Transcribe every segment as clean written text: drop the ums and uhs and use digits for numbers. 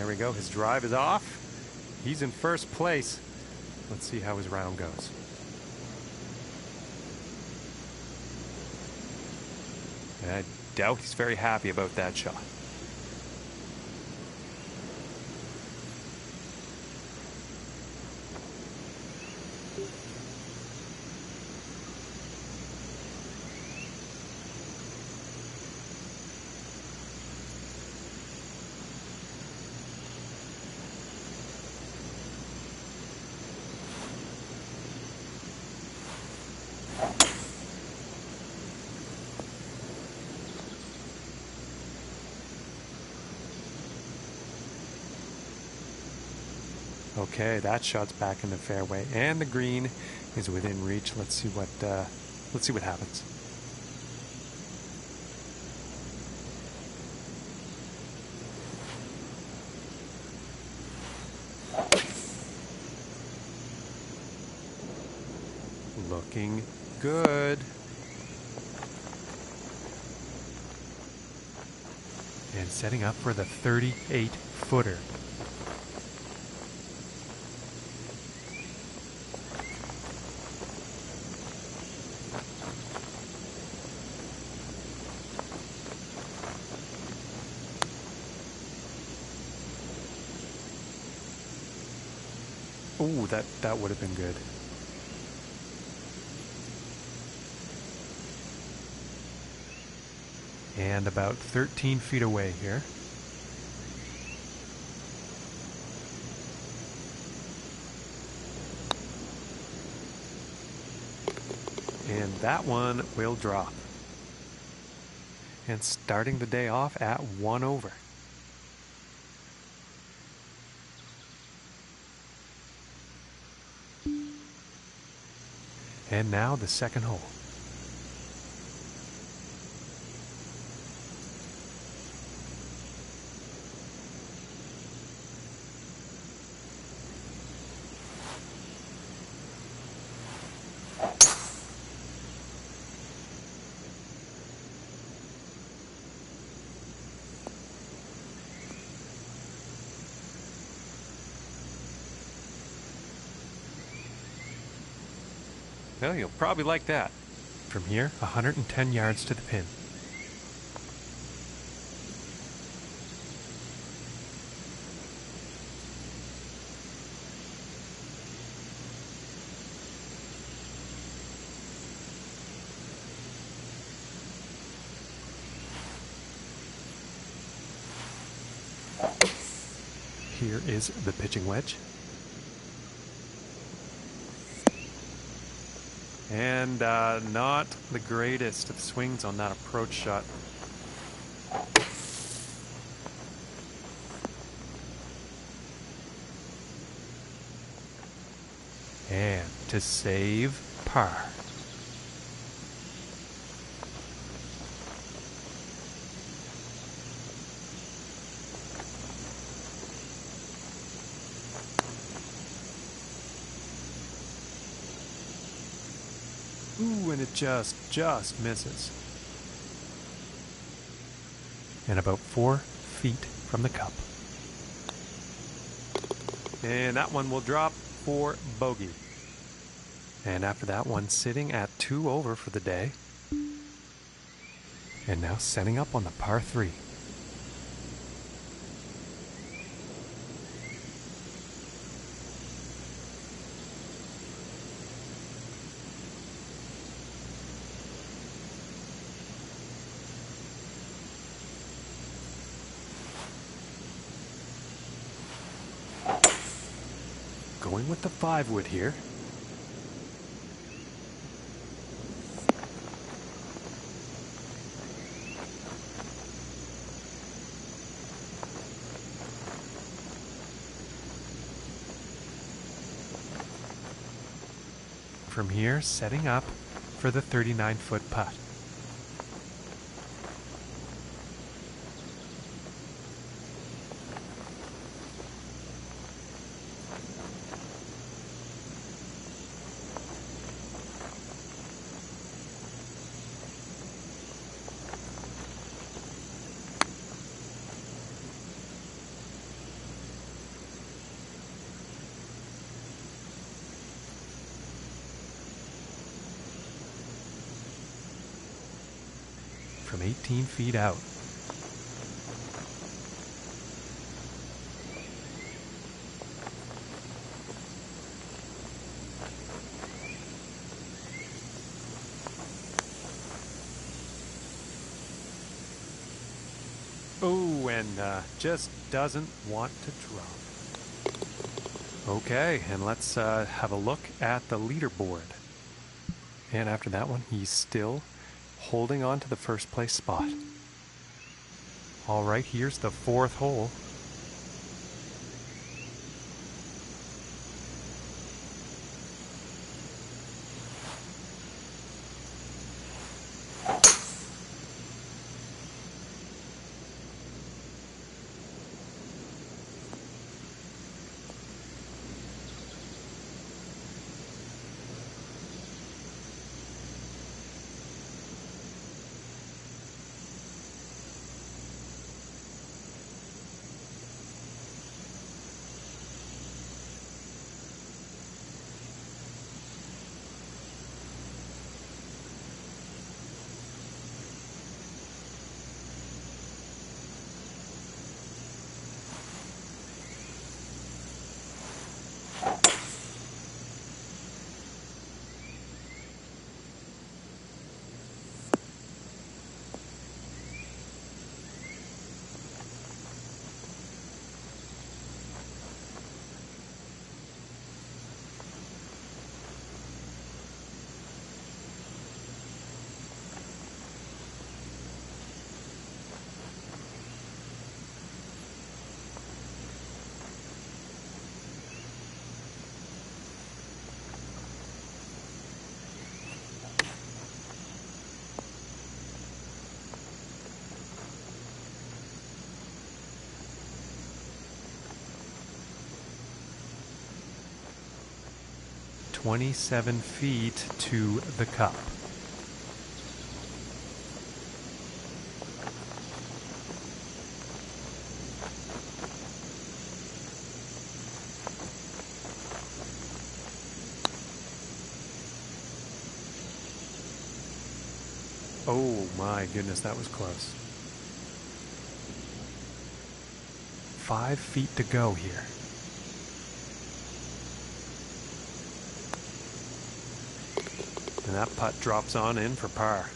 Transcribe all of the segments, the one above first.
There we go. His drive is off. He's in first place. Let's see how his round goes. I doubt he's very happy about that shot. Okay, that shot's back in the fairway, and the green is within reach. Let's see what happens. Looking good. And setting up for the 38-footer. Ooh, that would have been good. And about 13 feet away here. And that one will drop. And starting the day off at 1 over. And now the second hole. Well, you'll probably like that. From here, 110 yards to the pin. Here is the pitching wedge. And not the greatest of swings on that approach shot. And to save par. Ooh, and it just misses. And about 4 feet from the cup. And that one will drop for bogey. And after that one sitting at 2 over for the day. And now setting up on the par 3. Going with the 5-wood here. From here, setting up for the 39-foot putt. from 18 feet out. Oh, and just doesn't want to drop. Okay, and let's have a look at the leaderboard. And after that one, he's still holding on to the first place spot. All right, here's the fourth hole. "27 feet to the cup." Oh my goodness, that was close. 5 feet to go here. And that putt drops on in for par.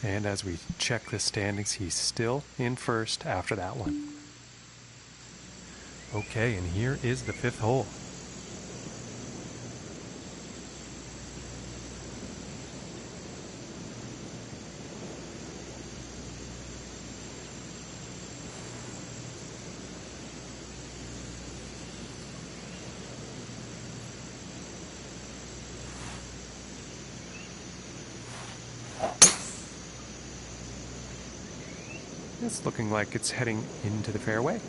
And as we check the standings, he's still in first after that one. Okay, and here is the fifth hole. It's looking like it's heading into the fairway.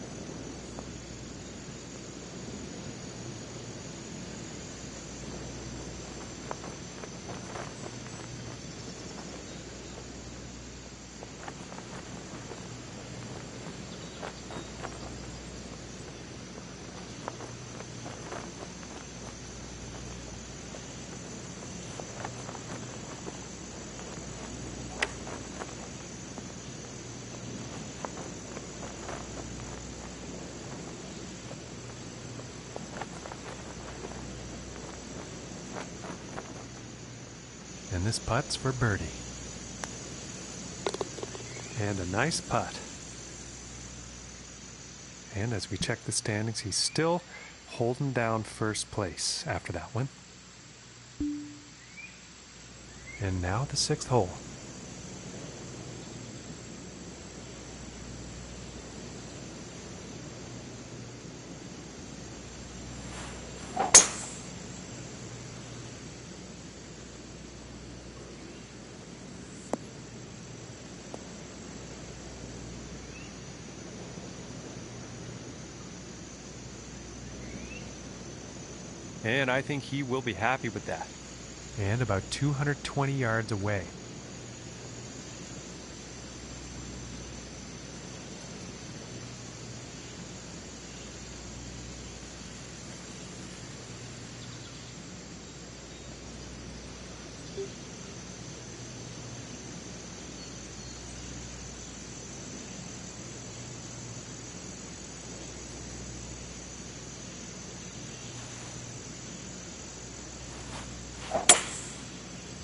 And this putt's for birdie. And a nice putt. And as we check the standings, he's still holding down first place after that one. And now the sixth hole. And I think he will be happy with that. And about 220 yards away.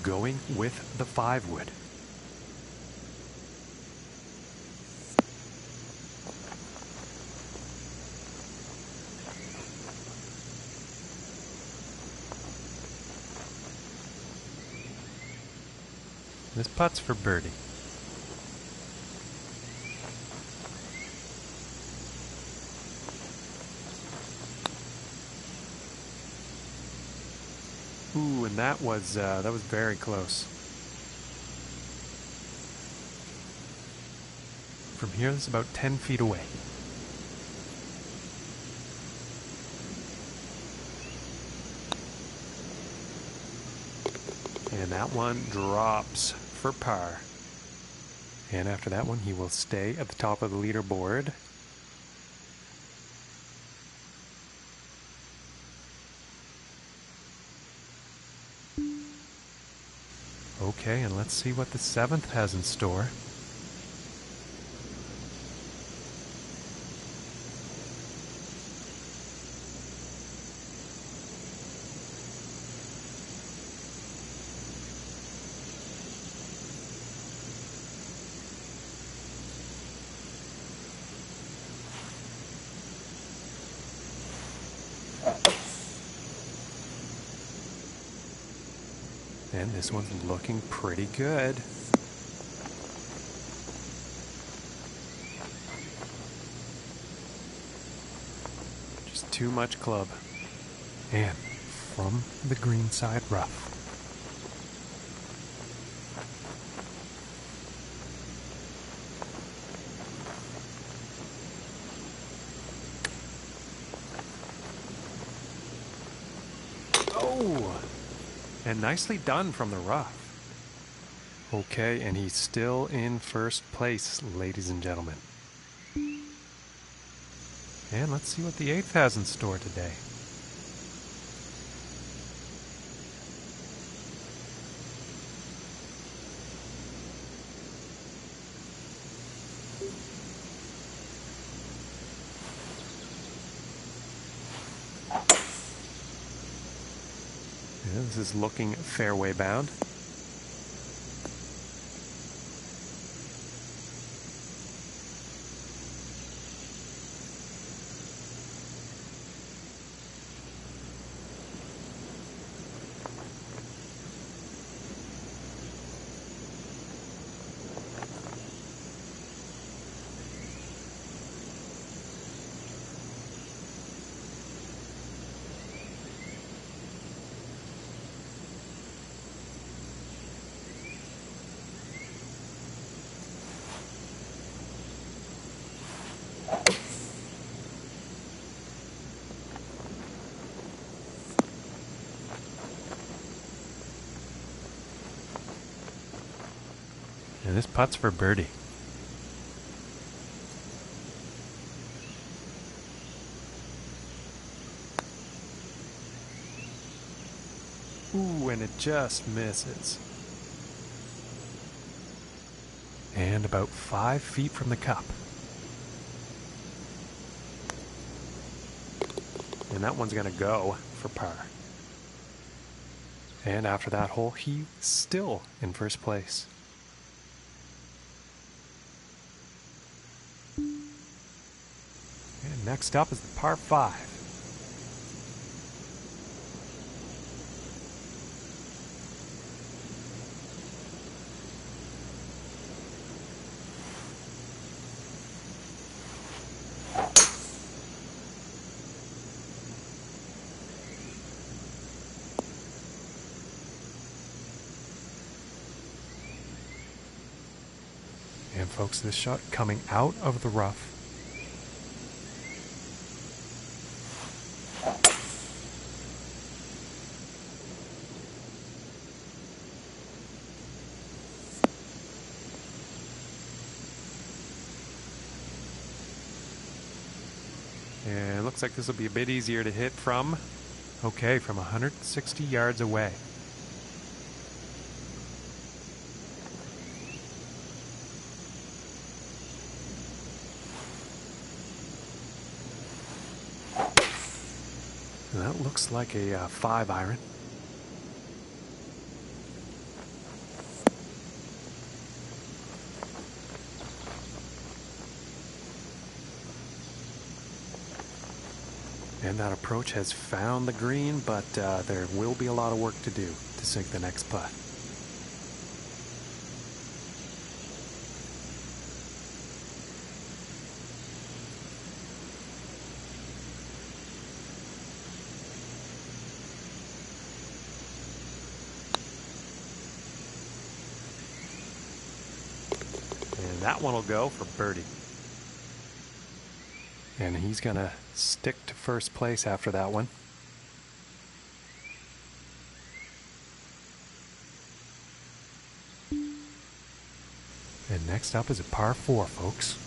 going with the 5-wood. This putt's for birdie. Ooh, and that was very close. From here, this is about 10 feet away. And that one drops for par. And after that one, he will stay at the top of the leaderboard. Okay, and let's see what the 7th has in store. And this one's looking pretty good. Just too much club. And from the green side rough. Oh! And nicely done from the rough. Okay, and he's still in first place, ladies and gentlemen. And let's see what the 8th has in store today. Yeah, this is looking fairway bound. And this putt's for birdie. Ooh, and it just misses. And about 5 feet from the cup. And that one's gonna go for par. And after that hole, he's still in first place. And next up is the par 5. And folks, this shot coming out of the rough. And it looks like this will be a bit easier to hit from, okay, from 160 yards away. And that looks like a 5 iron. And that approach has found the green, but there will be a lot of work to do to sink the next putt. And that one will go for birdie. And he's going to stick to first place after that one. And next up is a par 4, folks.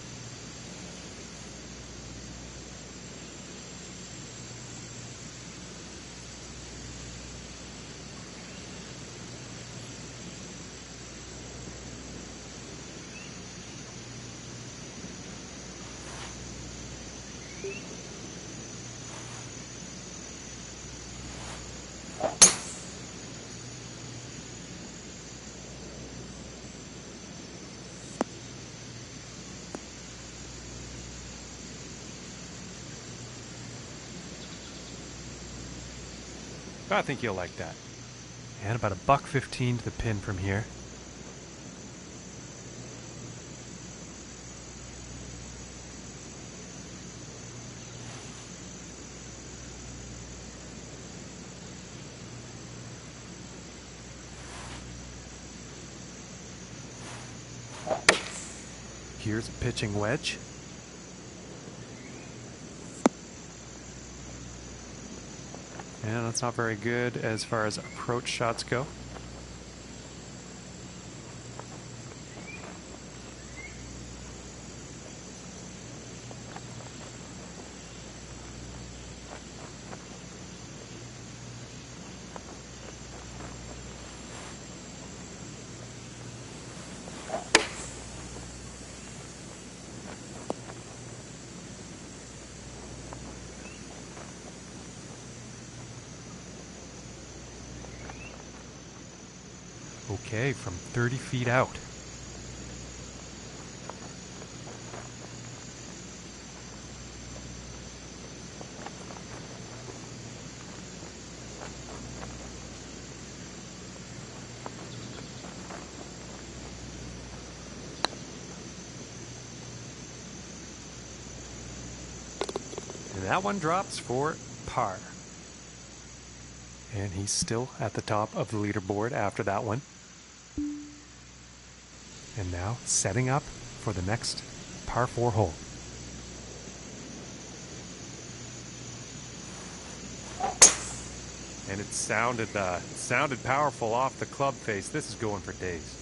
I think you'll like that. And about $1.15 to the pin from here. Here's a pitching wedge. And that's not very good as far as approach shots go. Okay, from 30 feet out. And that one drops for par. And he's still at the top of the leaderboard after that one. And now setting up for the next par 4 hole. And it sounded powerful off the club face. This is going for days.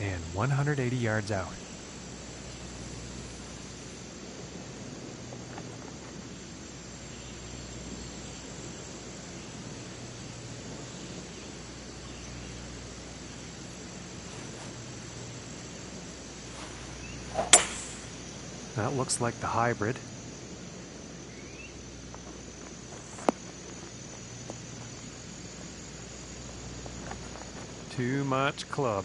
And 180 yards out. That looks like the hybrid. Too much club.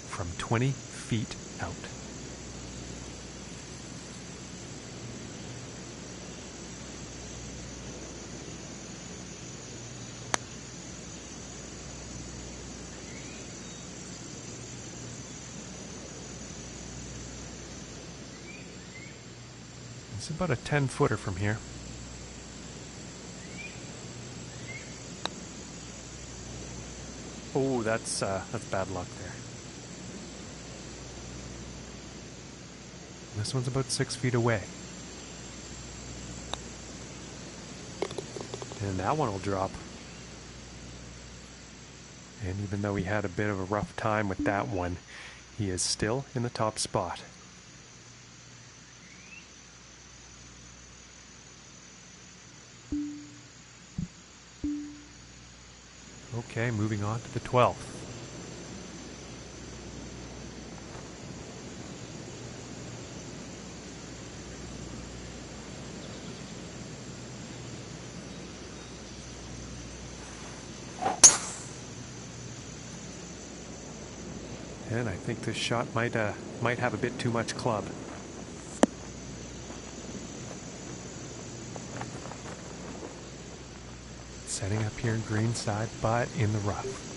From 20 feet out. It's about a 10-footer from here. Oh, that's bad luck there. This one's about 6 feet away. And that one will drop. And even though he had a bit of a rough time with that one, he is still in the top spot. Okay, moving on to the 12th. And I think this shot might have a bit too much club. Setting up here in green side, but in the rough.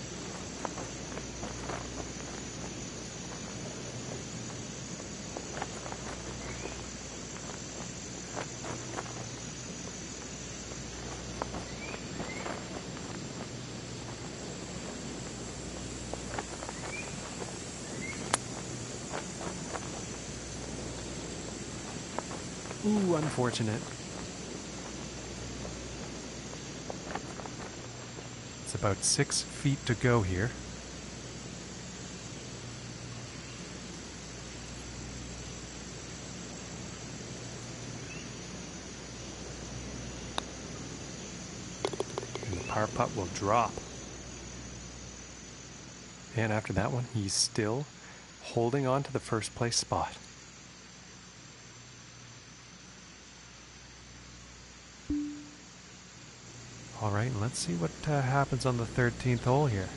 Ooh, unfortunate. It's about 6 feet to go here. And the par putt will drop. And after that one, he's still holding on to the first place spot. All right, let's see what happens on the 13th hole here.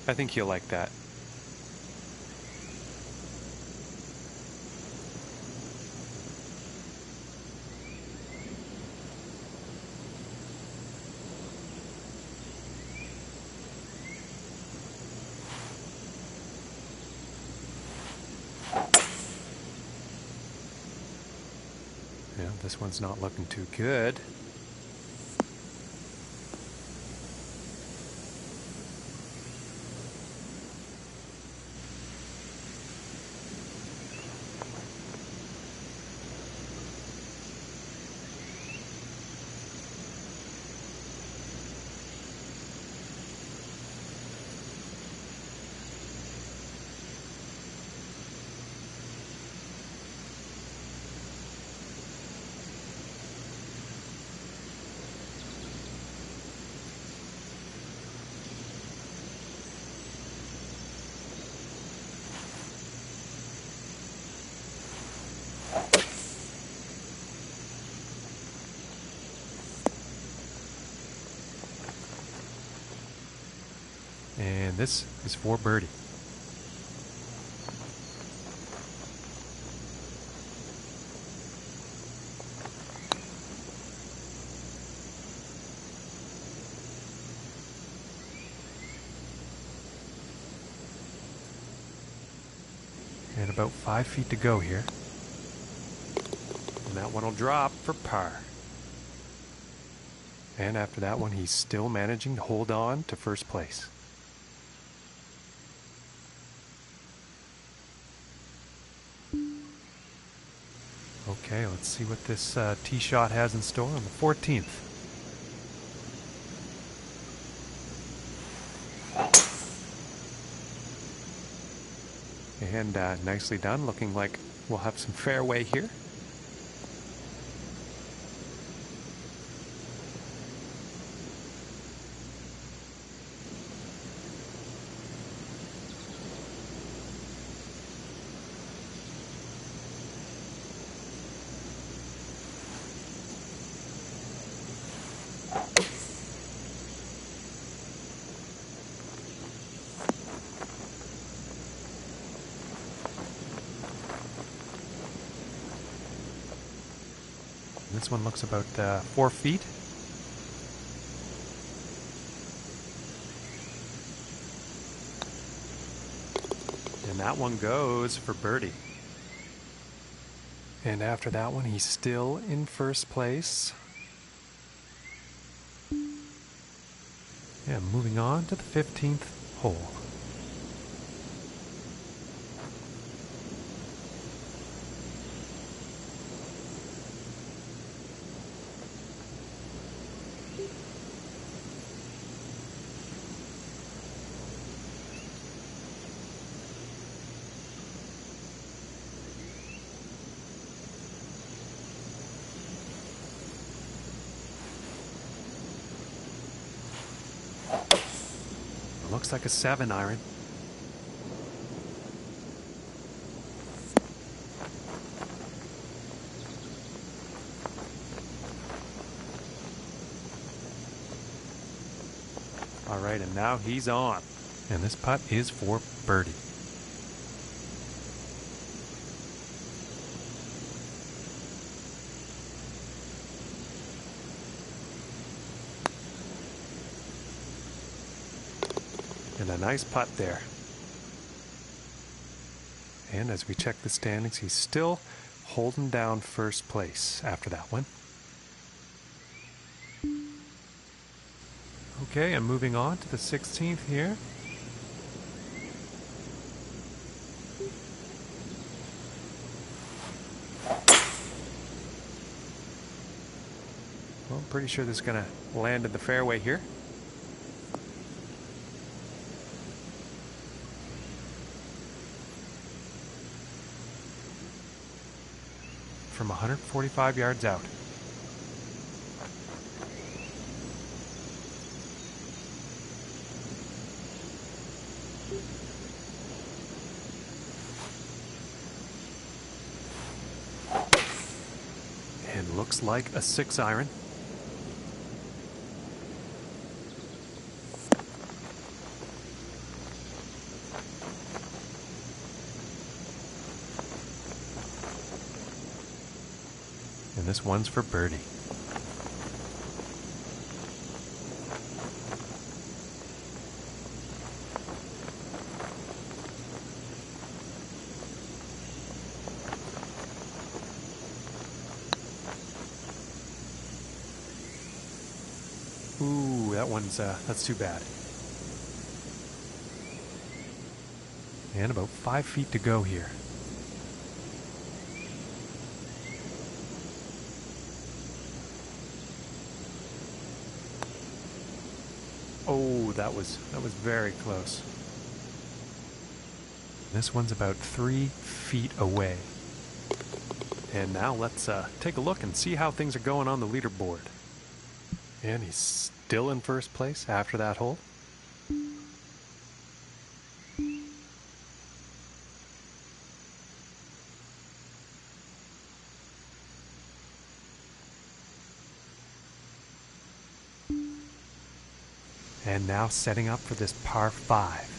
I think he'll like that. Yeah, this one's not looking too good. And this is for birdie. And about 5 feet to go here. And that one will drop for par. And after that one, he's still managing to hold on to first place. Okay, let's see what this tee shot has in store on the 14th. And nicely done, looking like we'll have some fairway here. This one looks about 4 feet. And that one goes for birdie. And after that one, he's still in first place. Yeah, moving on to the 15th hole. looks like a 7 iron. All right, and now he's on. And this putt is for birdie. And a nice putt there. And as we check the standings, he's still holding down first place after that one. Okay, and moving on to the 16th here. Well, I'm pretty sure this is going to land in the fairway here. From 145 yards out. And looks like a 6 iron. And this one's for birdie. Ooh, that one's, that's too bad. And about 5 feet to go here. Oh, that was very close. This one's about 3 feet away. And now let's take a look and see how things are going on the leaderboard. And he's still in first place after that hole. And now setting up for this par 5.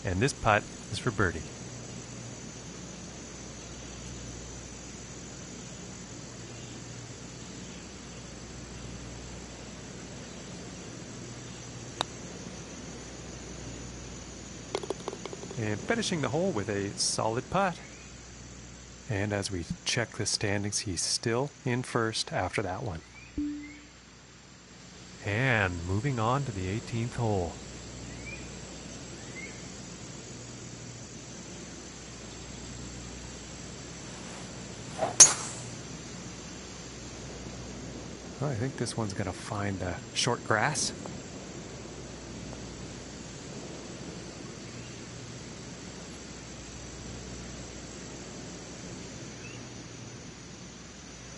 And this putt is for birdie. And finishing the hole with a solid putt. And as we check the standings, he's still in first after that one. And moving on to the 18th hole. Well, I think this one's going to find short grass.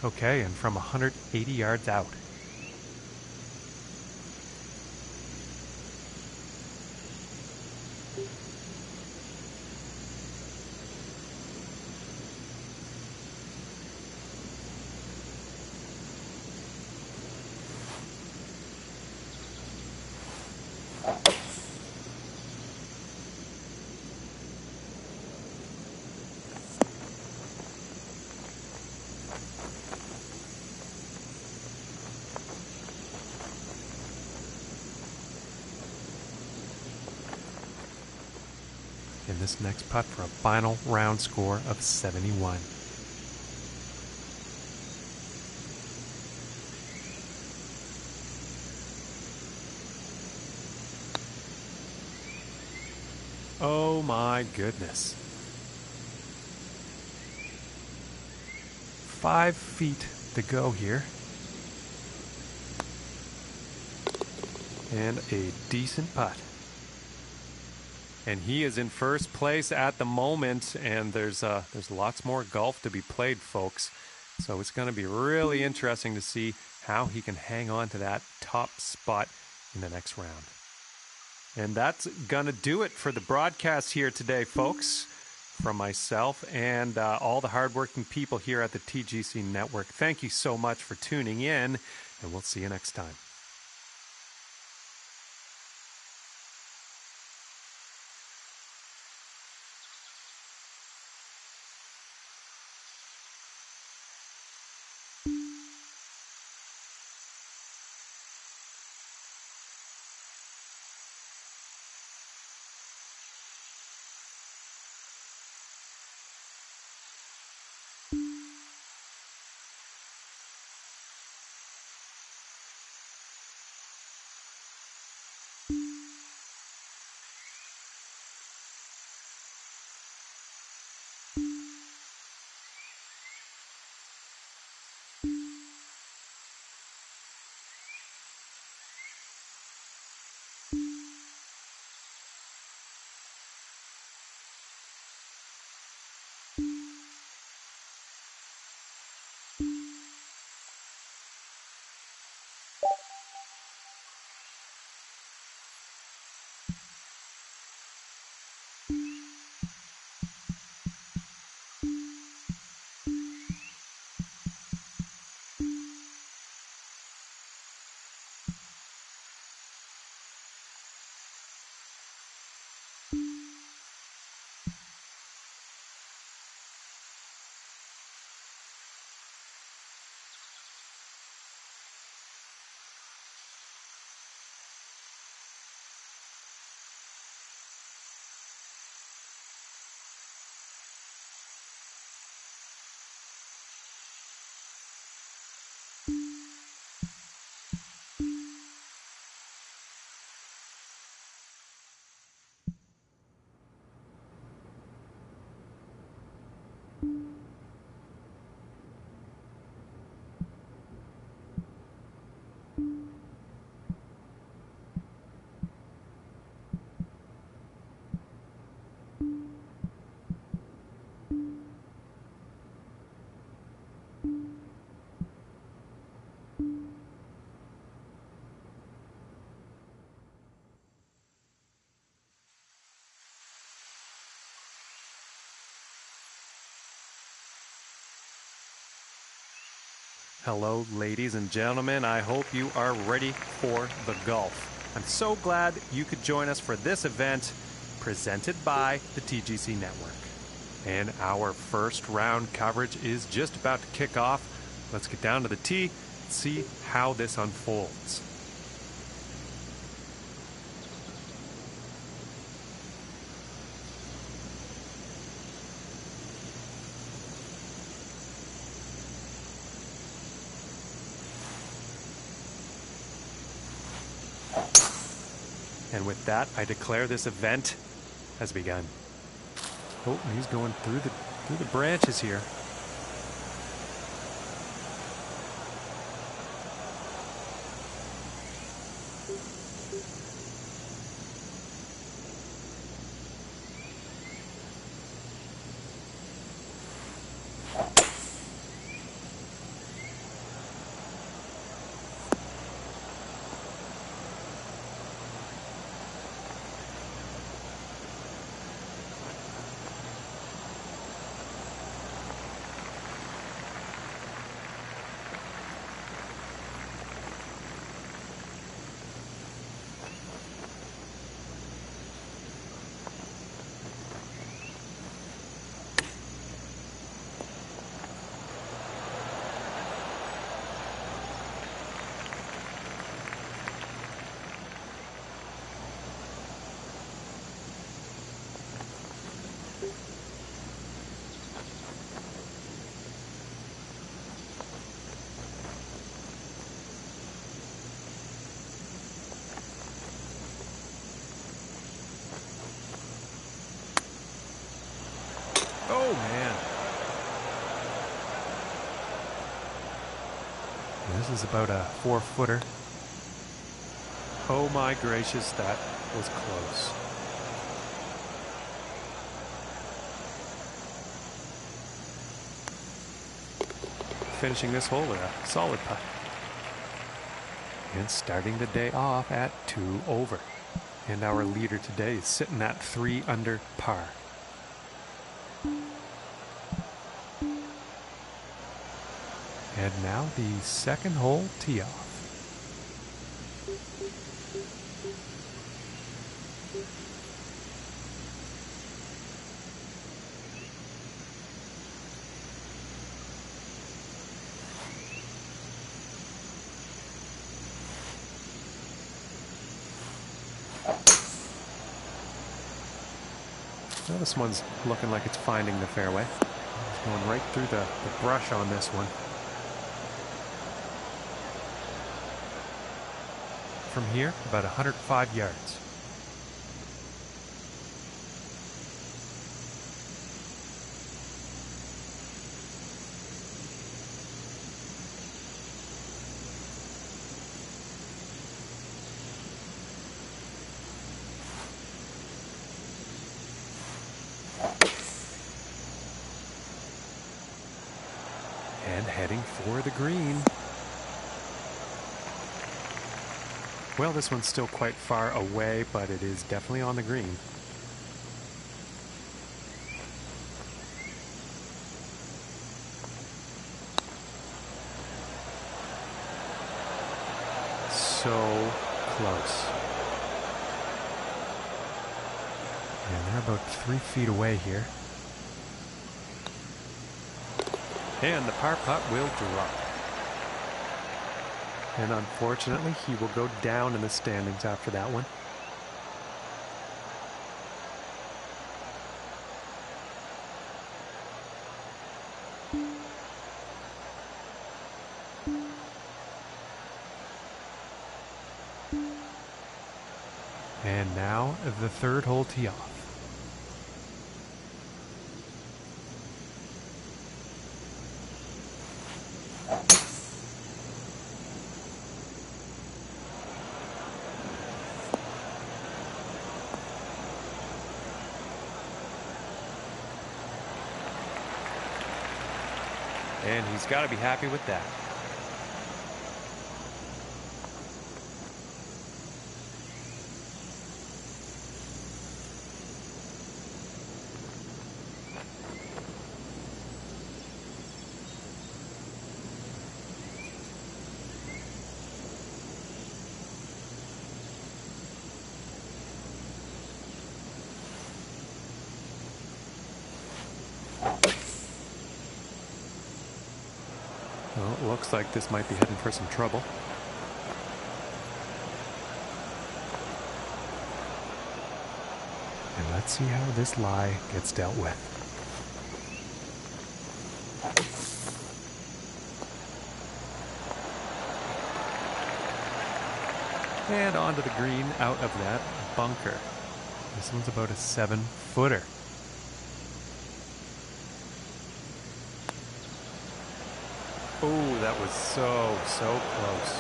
Okay, and from 180 yards out. In this next putt for a final round score of 71. Oh my goodness. 5 feet to go here. And a decent putt. And he is in first place at the moment, and there's lots more golf to be played, folks. So it's going to be really interesting to see how he can hang on to that top spot in the next round. And that's going to do it for the broadcast here today, folks. From myself and all the hardworking people here at the TGC Network. Thank you so much for tuning in, and we'll see you next time. Hello, ladies and gentlemen. I hope you are ready for the golf. I'm so glad you could join us for this event presented by the TGC Network. And our first round coverage is just about to kick off. Let's get down to the tee and see how this unfolds. And with that, I declare this event has begun. Oh, he's going through the branches here. Oh, man. This is about a 4-footer. Oh my gracious, that was close. Finishing this hole with a solid putt. And starting the day off at 2 over. And our leader today is sitting at 3 under par. And now the second hole tee off. Well, this one's looking like it's finding the fairway. It's going right through the brush on this one. From here, about 105 yards. And heading for the green. Well, this one's still quite far away, but it is definitely on the green. So close. And they're about 3 feet away here. And the par putt will drop. And unfortunately, he will go down in the standings after that one. And now the third hole tee off. And he's got to be happy with that. Well, it looks like this might be heading for some trouble. And let's see how this lie gets dealt with. And onto the green out of that bunker. This one's about a 7-footer. Oh, that was so close.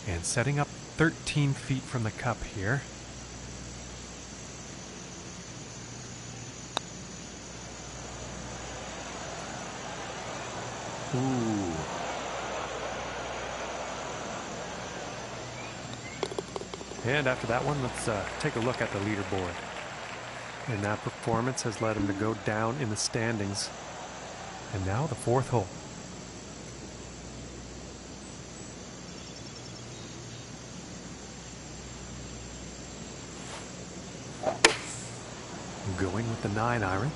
And setting up 13 feet from the cup here. Ooh. And after that one, let's take a look at the leaderboard. And that performance has led him to go down in the standings. And now the fourth hole. Going with the 9-iron.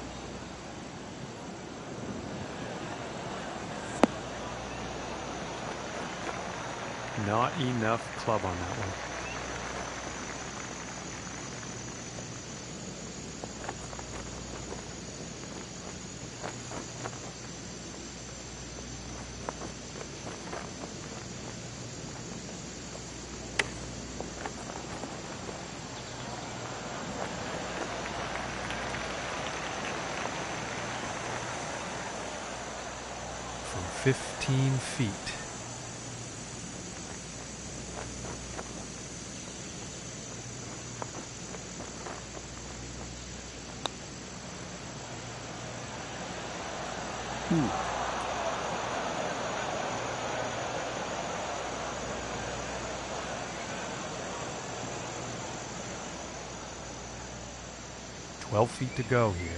Not enough club on that one. from 15 feet. Ooh. "12 feet to go here.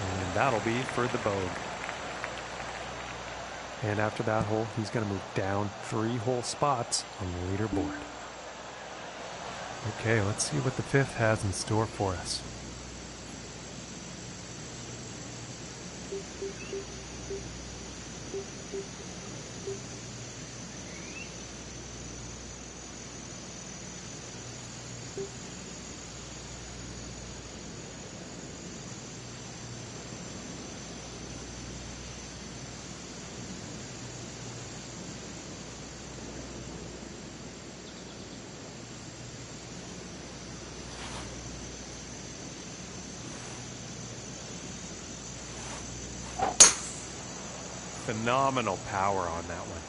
And that'll be for the bogue. And after that hole, he's going to move down 3 whole spots on the leaderboard. Okay, let's see what the 5th has in store for us. Phenomenal power on that one.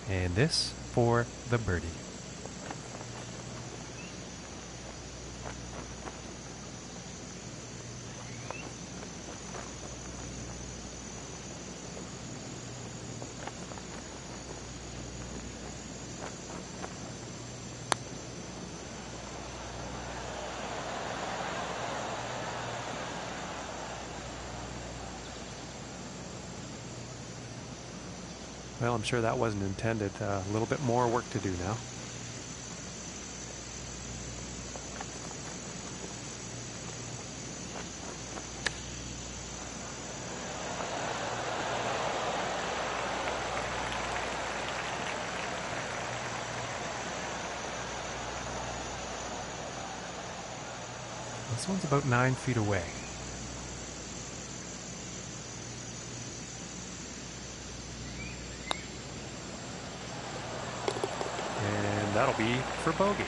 And this for the birdie. Well, I'm sure that wasn't intended. A little bit more work to do now. This one's about 9 feet away. That'll be for bogey.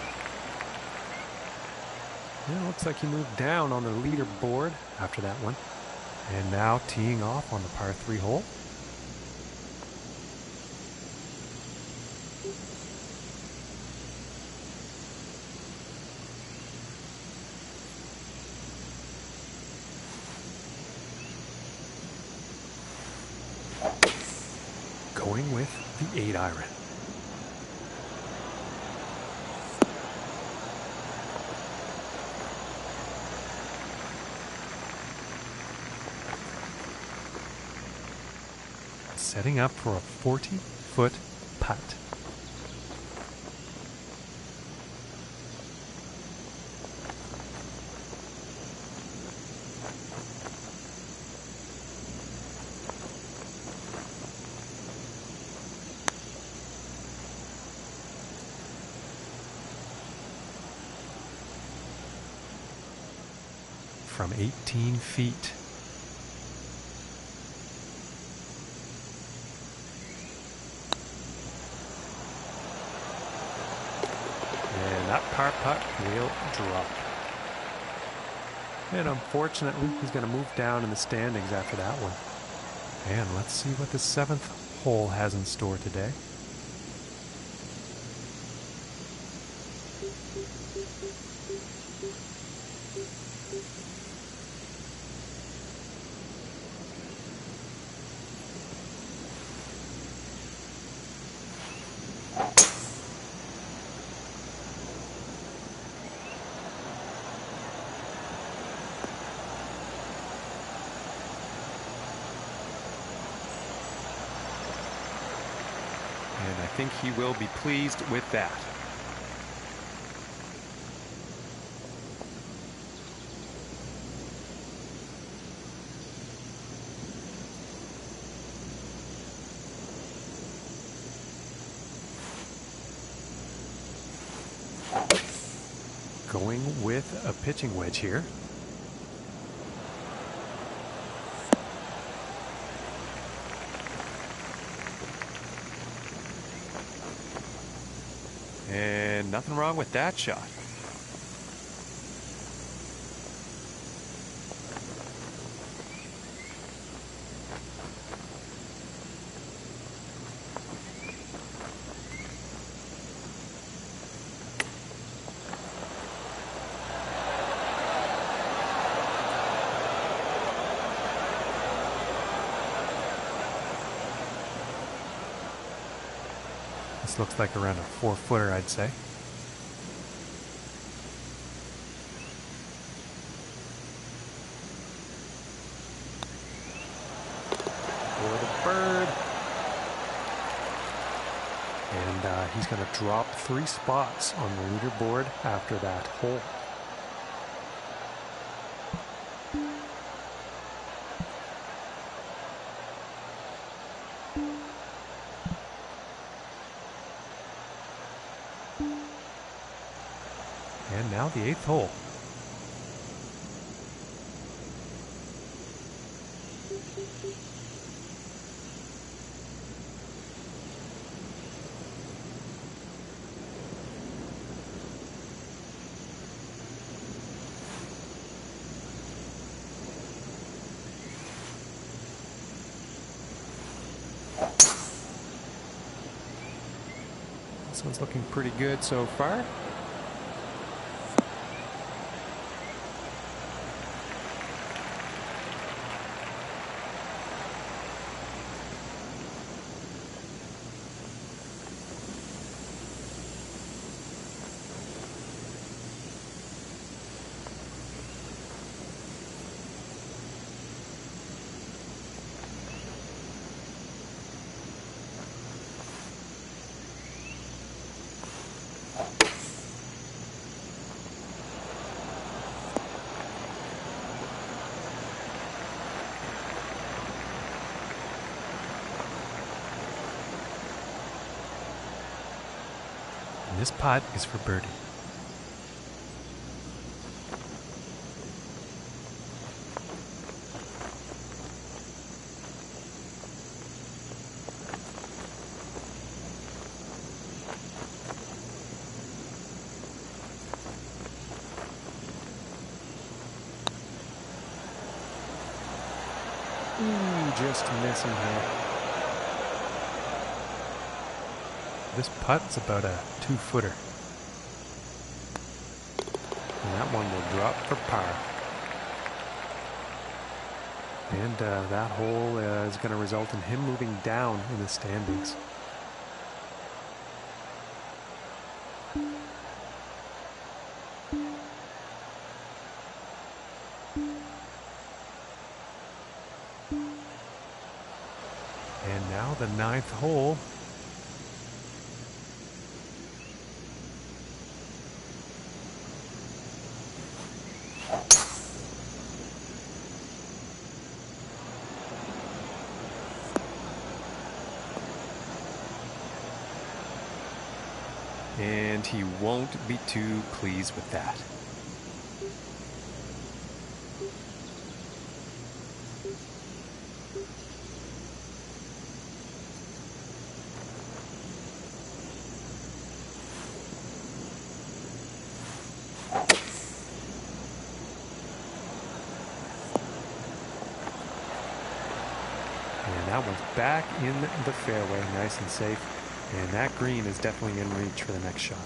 Yeah, looks like he moved down on the leaderboard after that one. And now teeing off on the par 3 hole. Going with the 8-iron. Setting up for a 40-foot putt. From 18 feet. That par putt will drop. And unfortunately, he's going to move down in the standings after that one. And let's see what the 7th hole has in store today. think he will be pleased with that. Going with a pitching wedge here. And nothing wrong with that shot. This looks like around a 4-footer, I'd say. For the bird. And he's going to drop 3 spots on the leaderboard after that hole. And now the 8th hole. This one's looking pretty good so far. And this putt is for birdie. Just missing here. This putt's about a 2-footer. And that one will drop for par. And that hole is going to result in him moving down in the standings. And now the 9th hole. And he won't be too pleased with that. And that one's back in the fairway, nice and safe. And that green is definitely in reach for the next shot.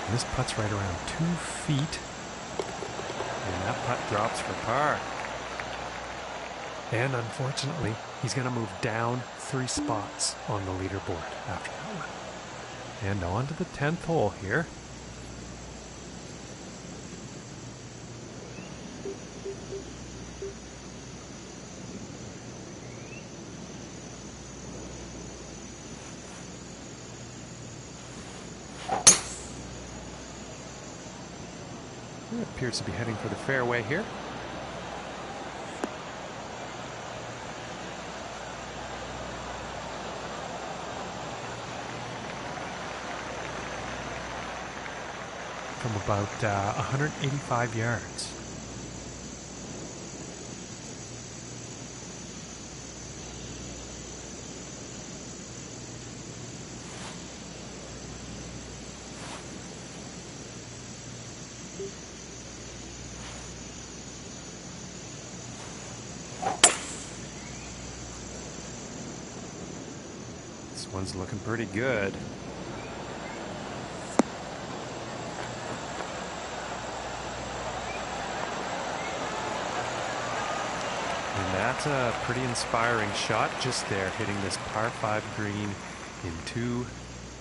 And this putt's right around 2 feet. And that putt drops for par. And unfortunately, he's going to move down 3 spots on the leaderboard after that one. And on to the 10th hole here. It appears to be heading for the fairway here. From about 185 yards. This one's looking pretty good. And that's a pretty inspiring shot just there, hitting this par 5 green in 2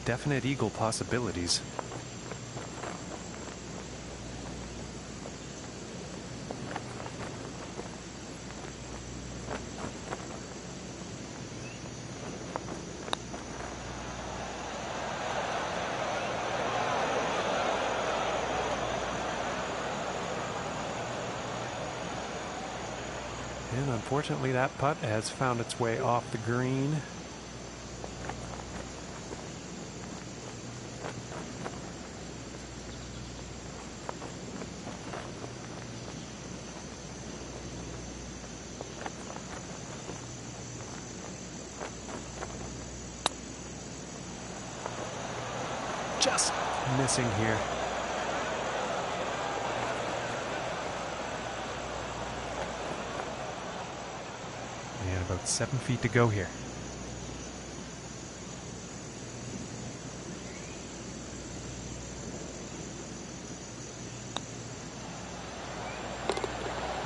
definite eagle possibilities. And unfortunately, that putt has found its way off the green. Just missing here. And about 7 feet to go here.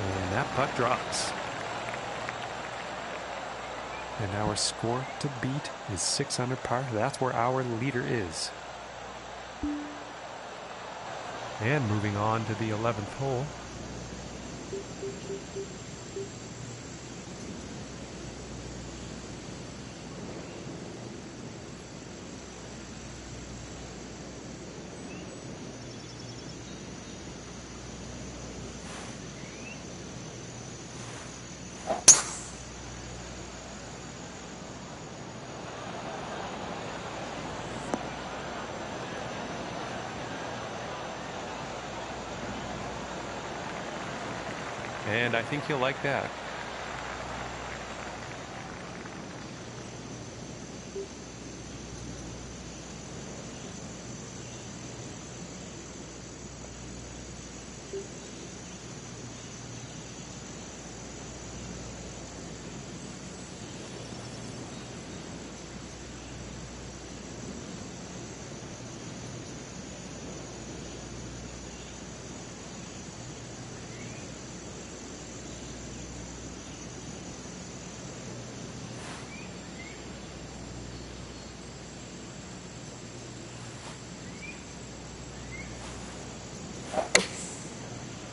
And that putt drops. And our score to beat is 6 under par. That's where our leader is. And moving on to the 11th hole. And I think you'll like that.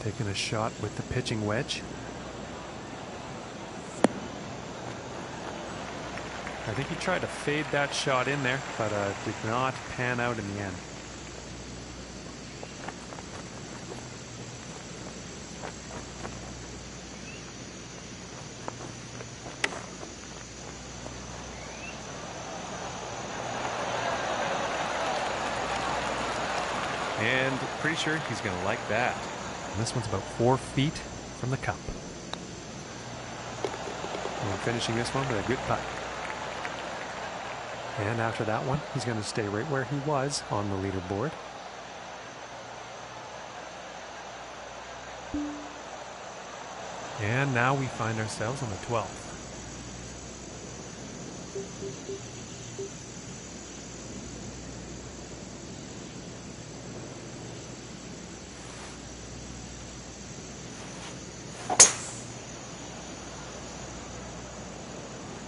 Taking a shot with the pitching wedge. I think he tried to fade that shot in there, but did not pan out in the end. And pretty sure he's going to like that. And this one's about 4 feet from the cup. And finishing this one with a good putt. And after that one, he's going to stay right where he was on the leaderboard. And now we find ourselves on the 12th.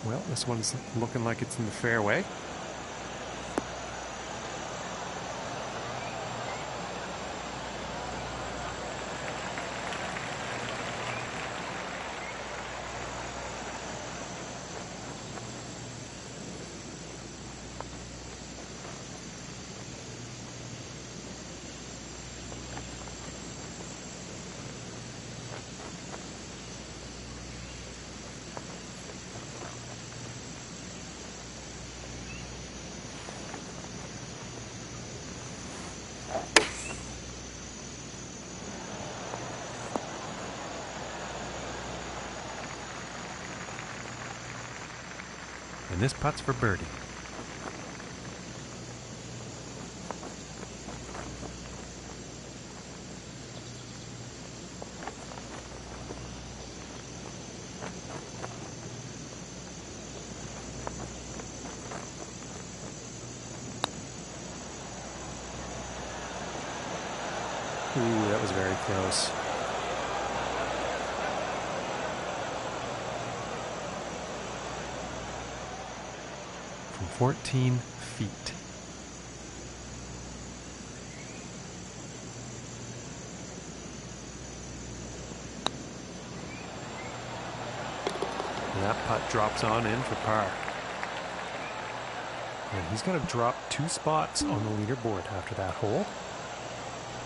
Well, this one's looking like it's in the fairway. And this putt's for birdie. Ooh, that was very close. From 14 feet. And that putt drops on in for par. And he's going to drop 2 spots on the leaderboard after that hole.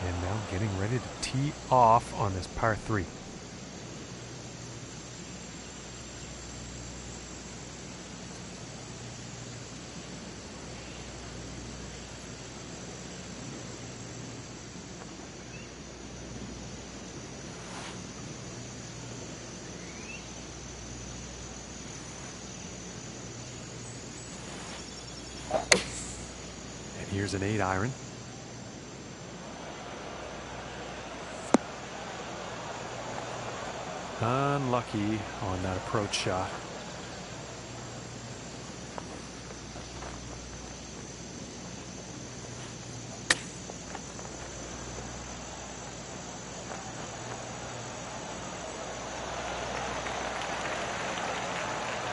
And now getting ready to tee off on this par 3. And here's an 8-iron. Unlucky on that approach shot.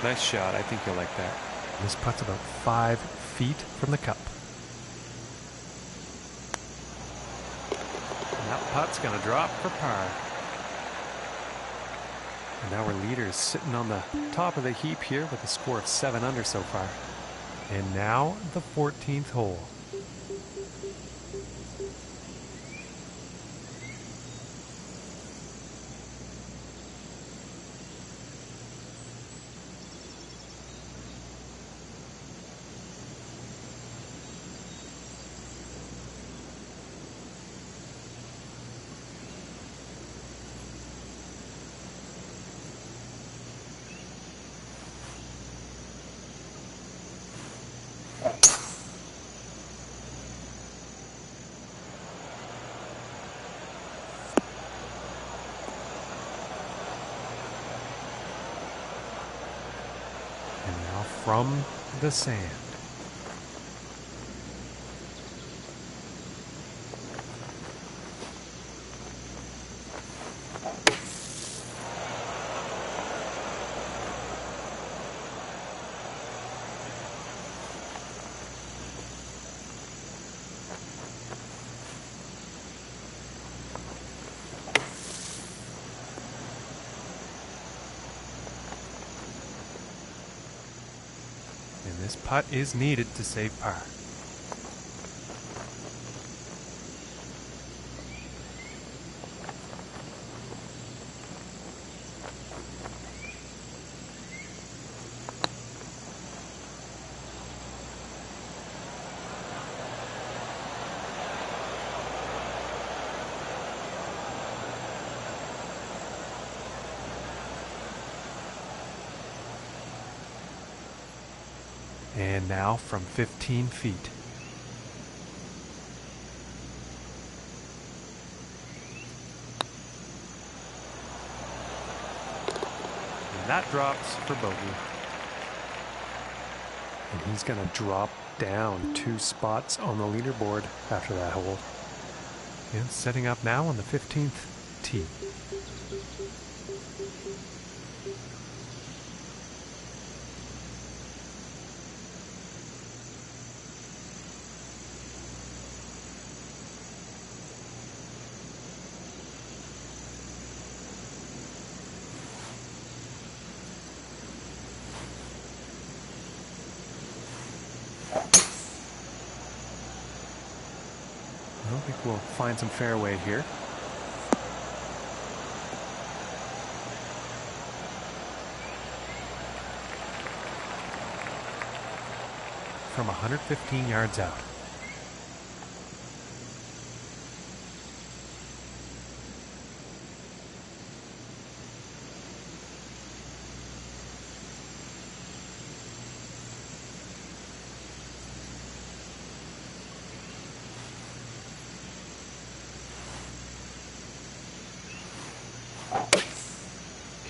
Nice shot. I think you'll like that. This putt's about 5 feet from the cup. And that putt's going to drop for par. And our leader is sitting on the top of the heap here with a score of 7 under so far. And now the 14th hole. From the sand. This putt is needed to save par. And now from 15 feet. And that drops for bogey. And he's going to drop down 2 spots on the leaderboard after that hole. And setting up now on the 15th tee. think we'll find some fairway here. From 115 yards out.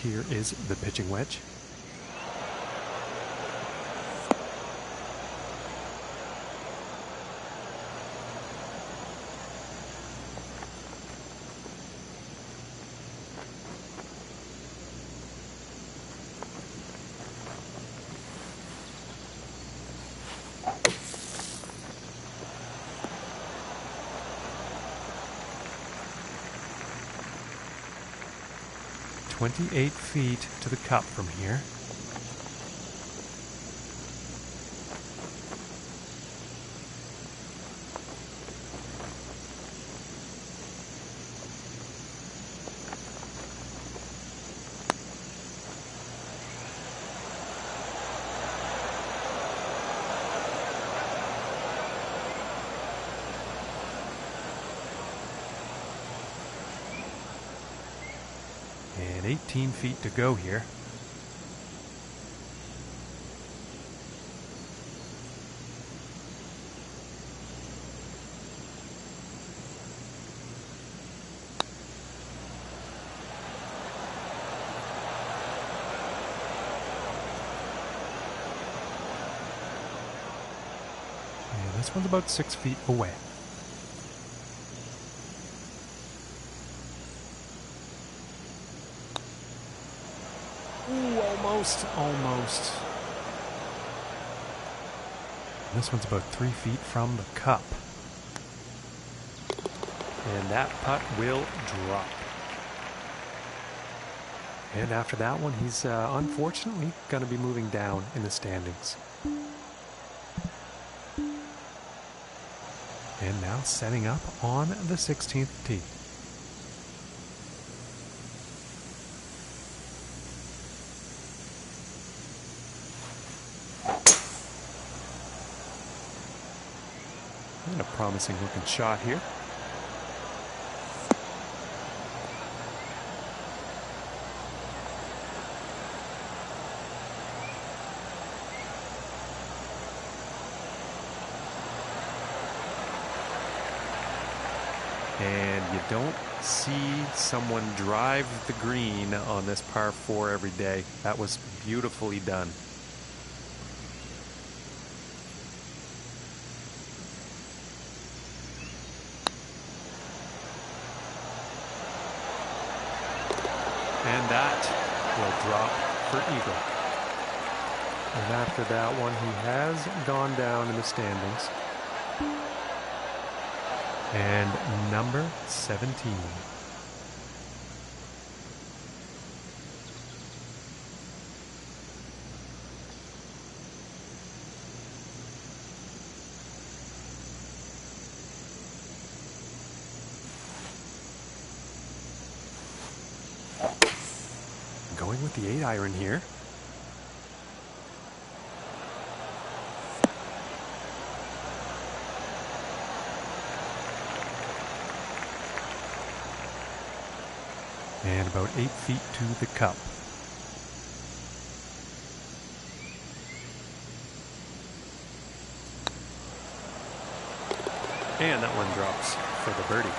Here is the pitching wedge. "28 feet to the cup from here." And 18 feet to go here. And this one's about 6 feet away. Ooh, almost. This one's about 3 feet from the cup. And that putt will drop. And after that one, he's unfortunately going to be moving down in the standings. And now setting up on the 16th tee. And a promising looking shot here. And you don't see someone drive the green on this par 4 every day. That was beautifully done. And that will drop for eagle. And after that one, he has gone down in the standings. And number 17. Going with the 8-iron here. And about 8 feet to the cup. And that one drops for the birdie.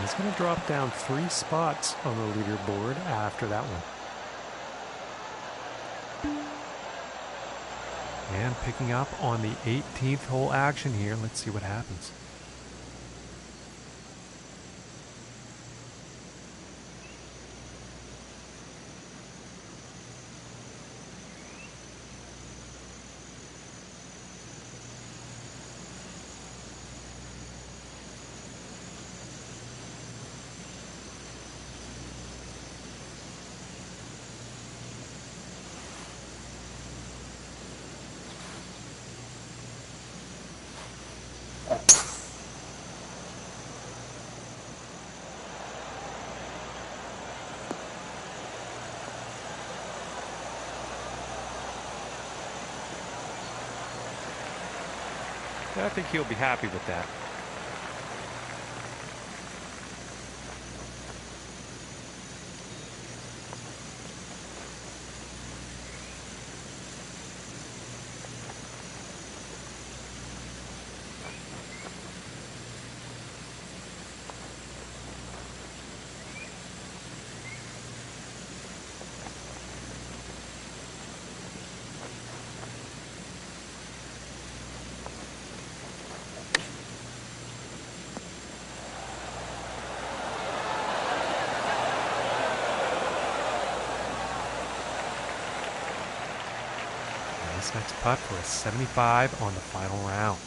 He's going to drop down 3 spots on the leaderboard after that one. And picking up on the 18th hole action here. Let's see what happens. I think he'll be happy with that. This next putt for a 75 on the final round.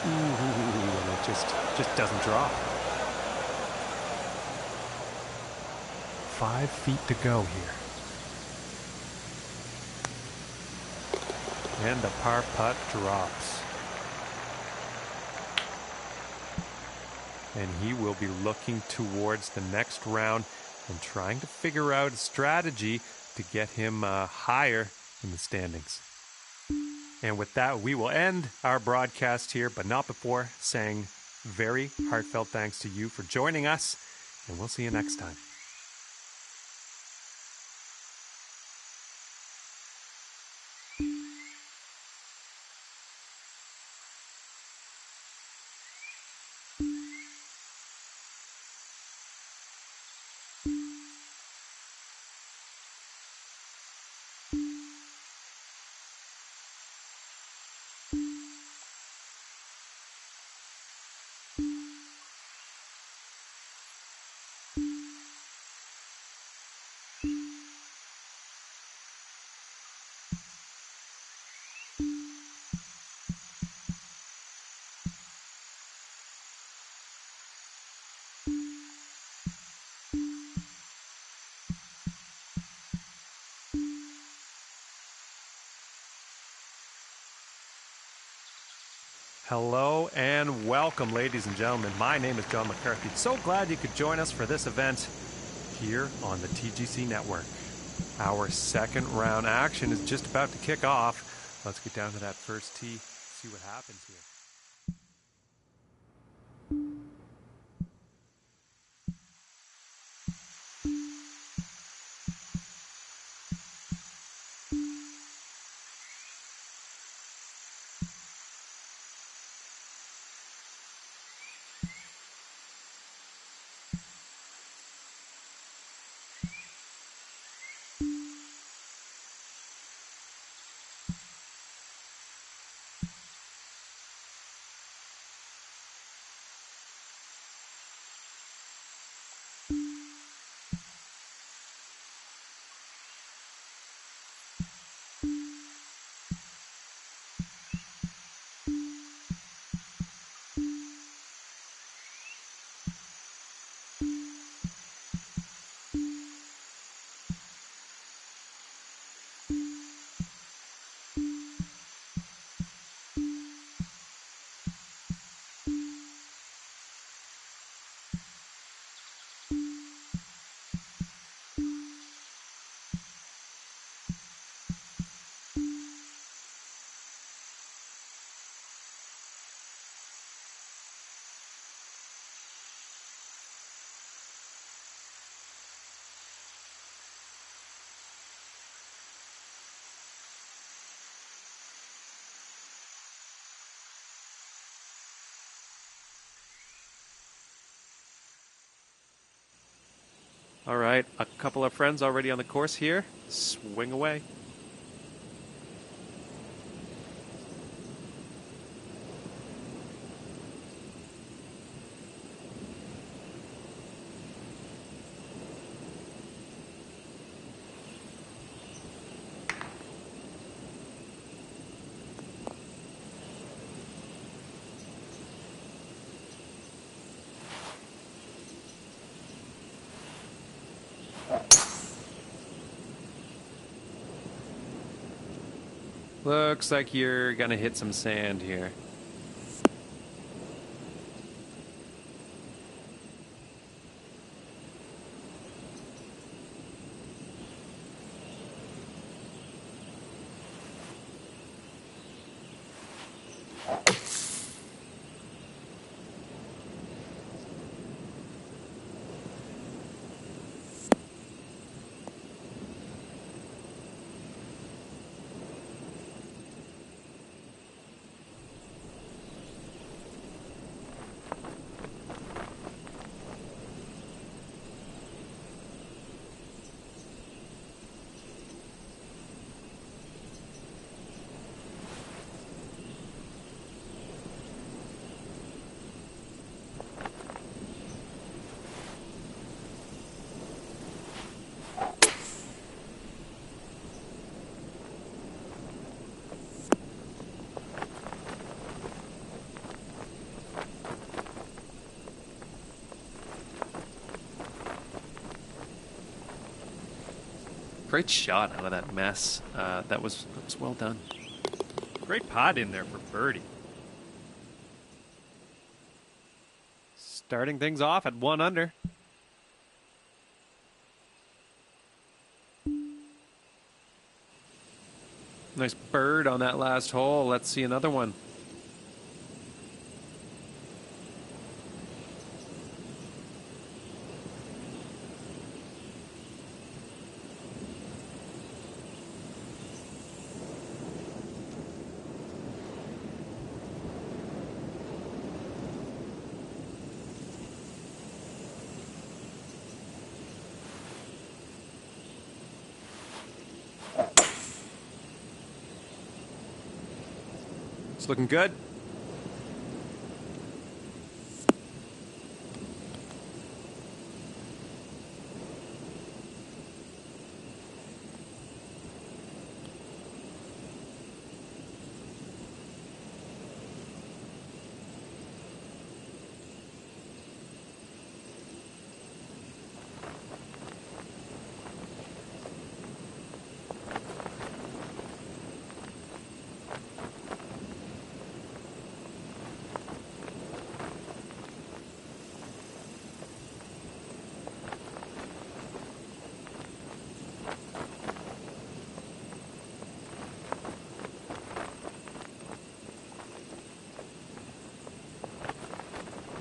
Ooh, and it just doesn't drop. 5 feet to go here. And the par putt drops. And he will be looking towards the next round and trying to figure out a strategy to get him higher in the standings. And with that, we will end our broadcast here, but not before saying very heartfelt thanks to you for joining us, and we'll see you next time. Hello and welcome, ladies and gentlemen. My name is John McCarthy. So glad you could join us for this event here on the TGC Network. Our second round action is just about to kick off. Let's get down to that first tee, see what happens here. All right, a couple of friends already on the course here. Swing away. Looks like you're gonna hit some sand here. Great shot out of that mess. That was well done. Great pot in there for birdie. Starting things off at 1 under. Nice bird on that last hole. Let's see another one. It's looking good.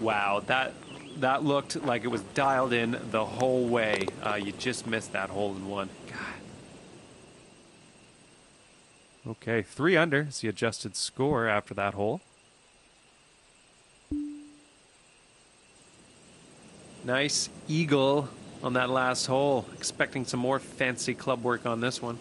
Wow, that looked like it was dialed in the whole way. You just missed that hole in one. God. Okay, 3 under is the adjusted score after that hole. Nice eagle on that last hole. Expecting some more fancy club work on this one.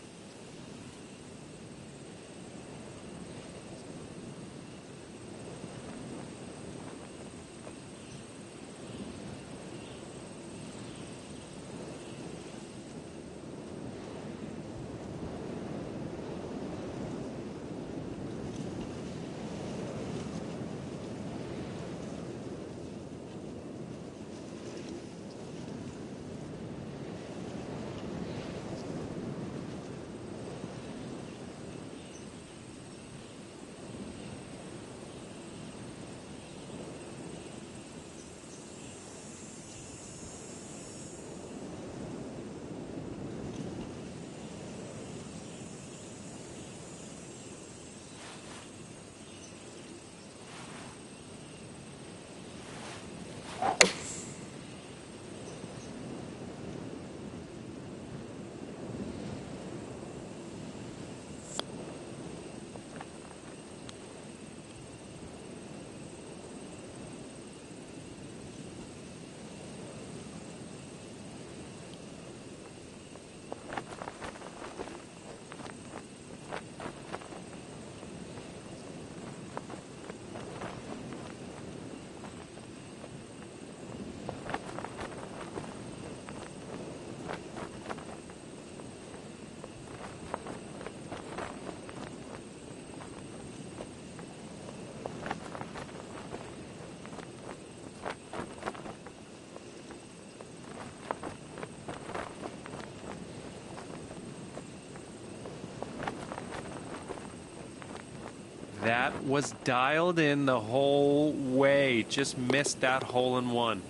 That was dialed in the whole way. Just missed that hole in one.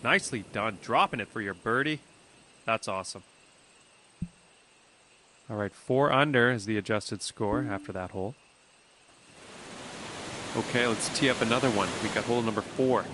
Nicely done. Dropping it for your birdie. That's awesome. All right, 4 under is the adjusted score after that hole. Okay, let's tee up another one. We got hole number 4.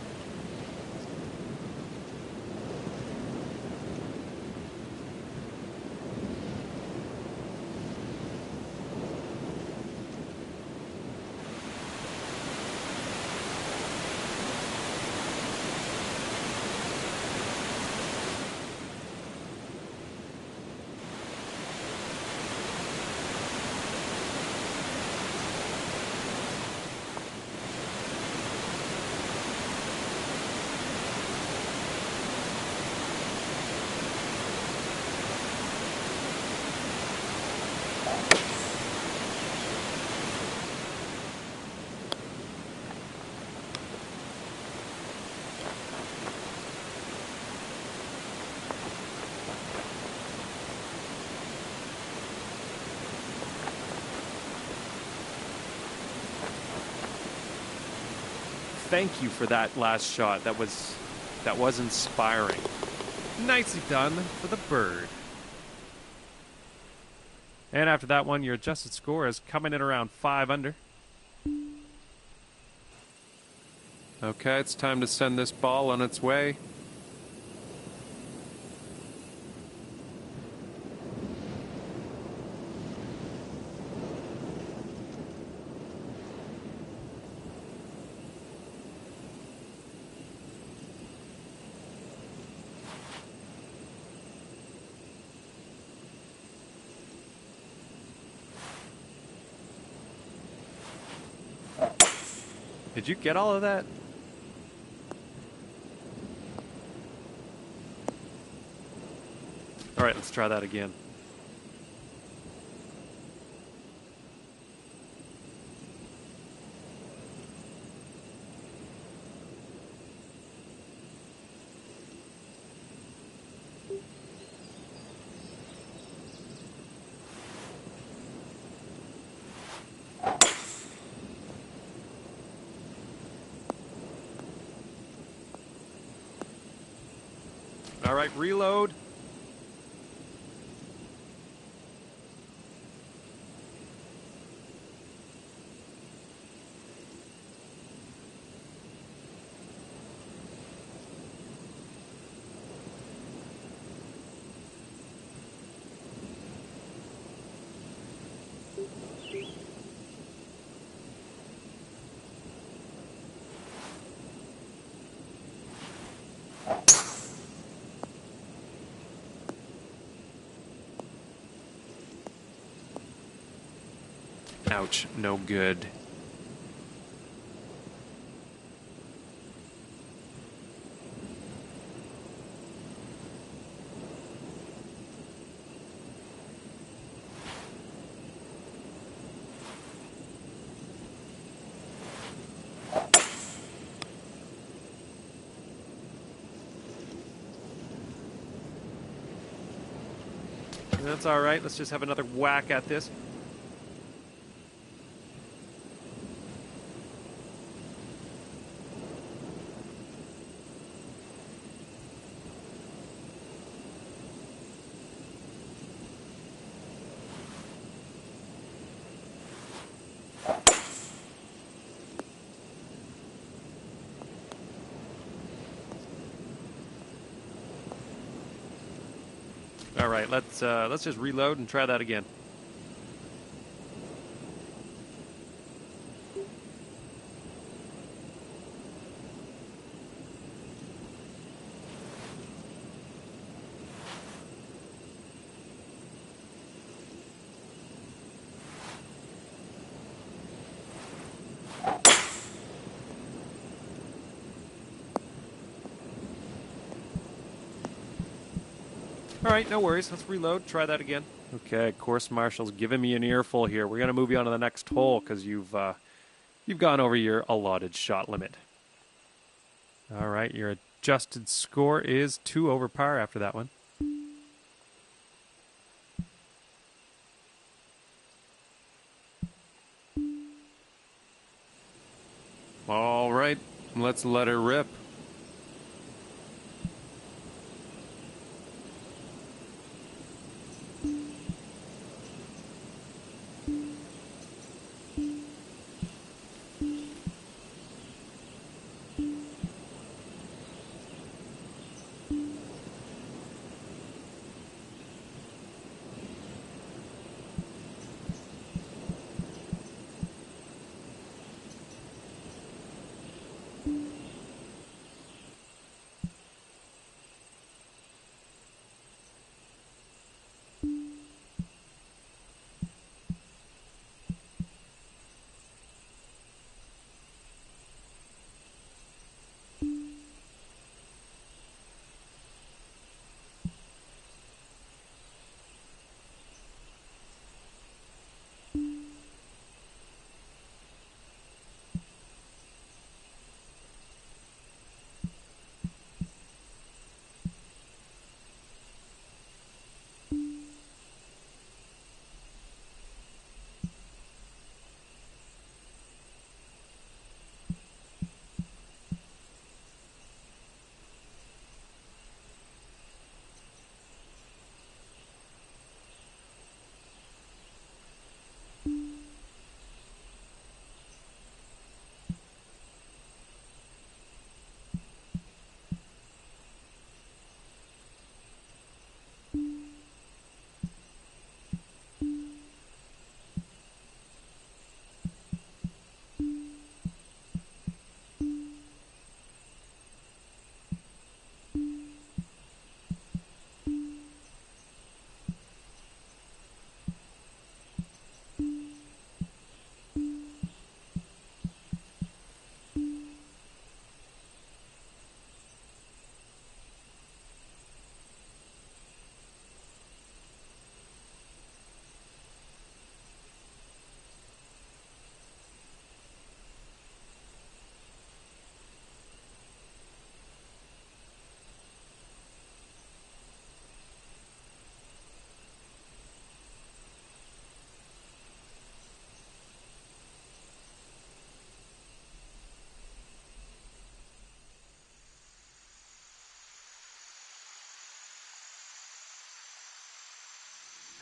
thank you for that last shot. That was inspiring. Nicely done for the bird. And after that one, your adjusted score is coming in around 5 under. Okay, it's time to send this ball on its way. Did you get all of that? All right, let's try that again. All right, reload. Ouch, no good. That's all right. Let's just have another whack at this. All right, let's just reload and try that again. All right, no worries. Let's reload. Try that again. Okay, course marshal's giving me an earful here. We're gonna move you on to the next hole because you've gone over your allotted shot limit. All right, your adjusted score is 2 over par after that one. All right, let's let her rip.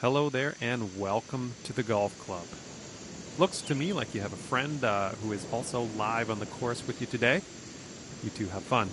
Hello there, and welcome to the golf club. Looks to me like you have a friend who is also live on the course with you today. You two have fun.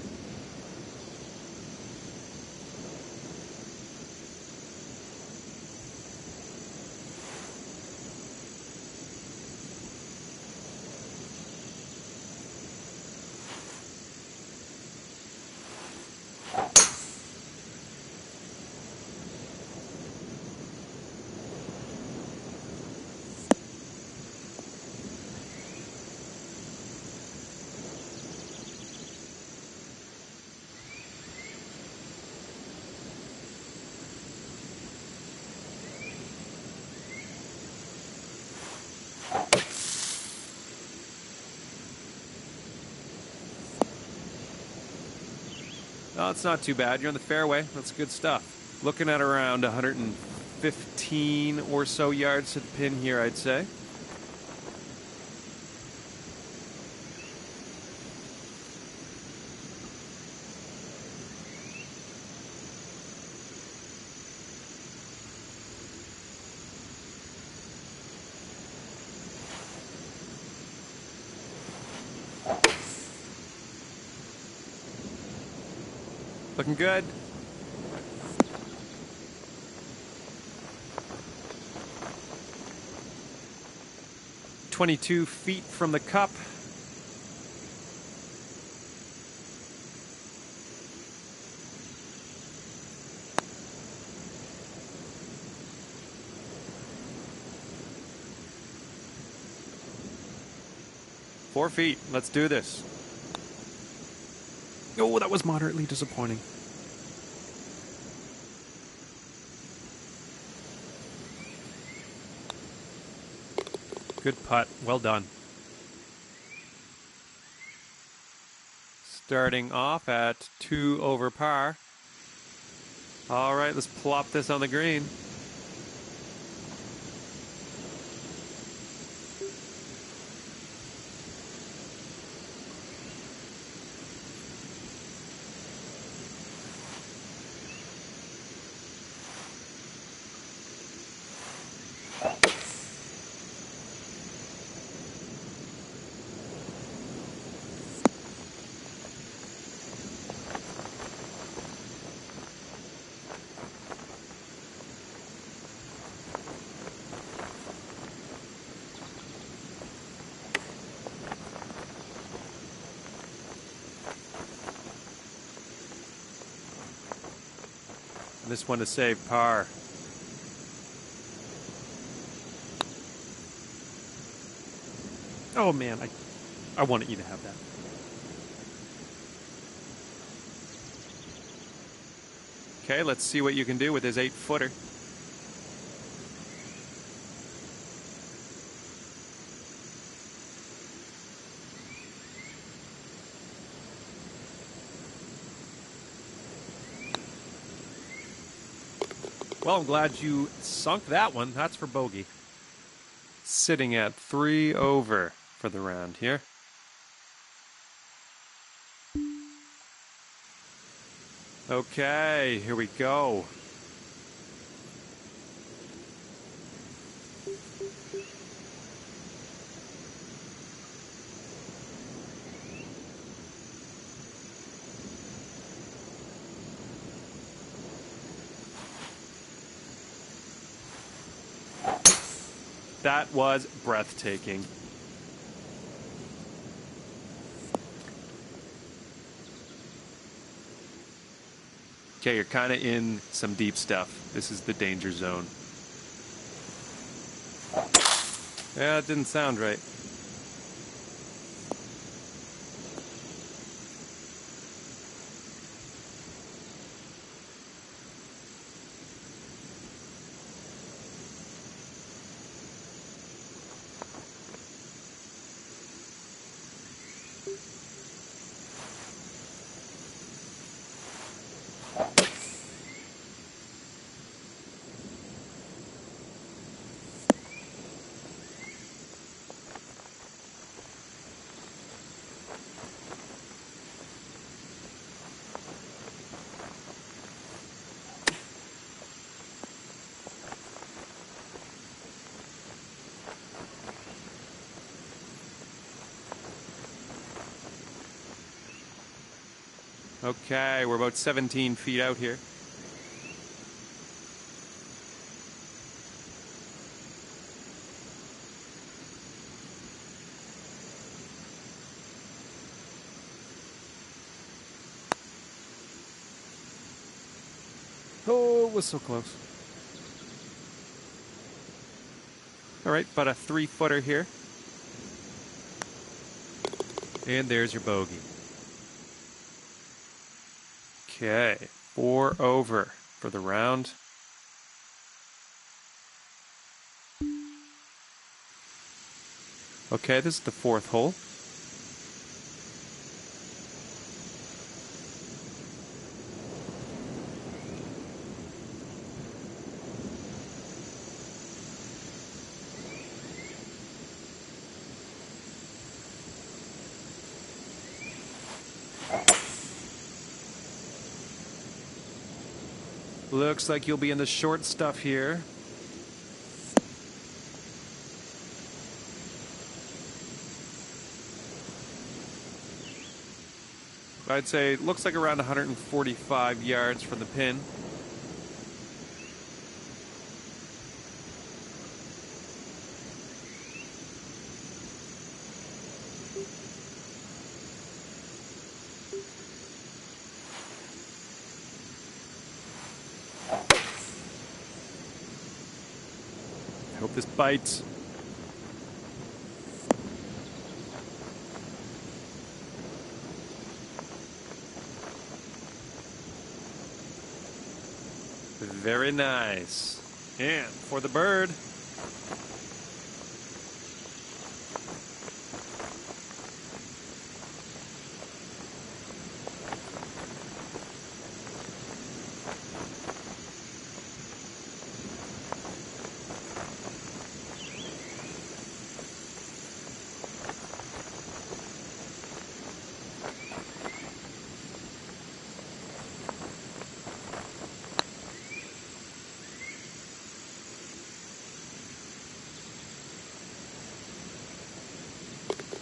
Oh, it's not too bad. You're on the fairway. That's good stuff. Looking at around 115 or so yards to the pin here, I'd say. Looking good. "22 feet from the cup." "4 feet. Let's do this." Oh, that was moderately disappointing. Good putt. Well done. Starting off at 2 over par. All right, let's plop this on the green. This one to save par. Oh man, I wanted you to have that. Okay, let's see what you can do with his 8-footer. Well, I'm glad you sunk that one. That's for bogey. Sitting at 3 over for the round here. Okay, here we go. That was breathtaking. Okay, you're kind of in some deep stuff. This is the danger zone. Yeah, it didn't sound right. Okay, we're about 17 feet out here. Oh, it was so close. All right, about a 3-footer here. And there's your bogey. Okay, 4 over for the round. Okay, this is the 4th hole. Looks like you'll be in the short stuff here. I'd say it looks like around 145 yards from the pin. I hope this bites. Very nice. And for the bird.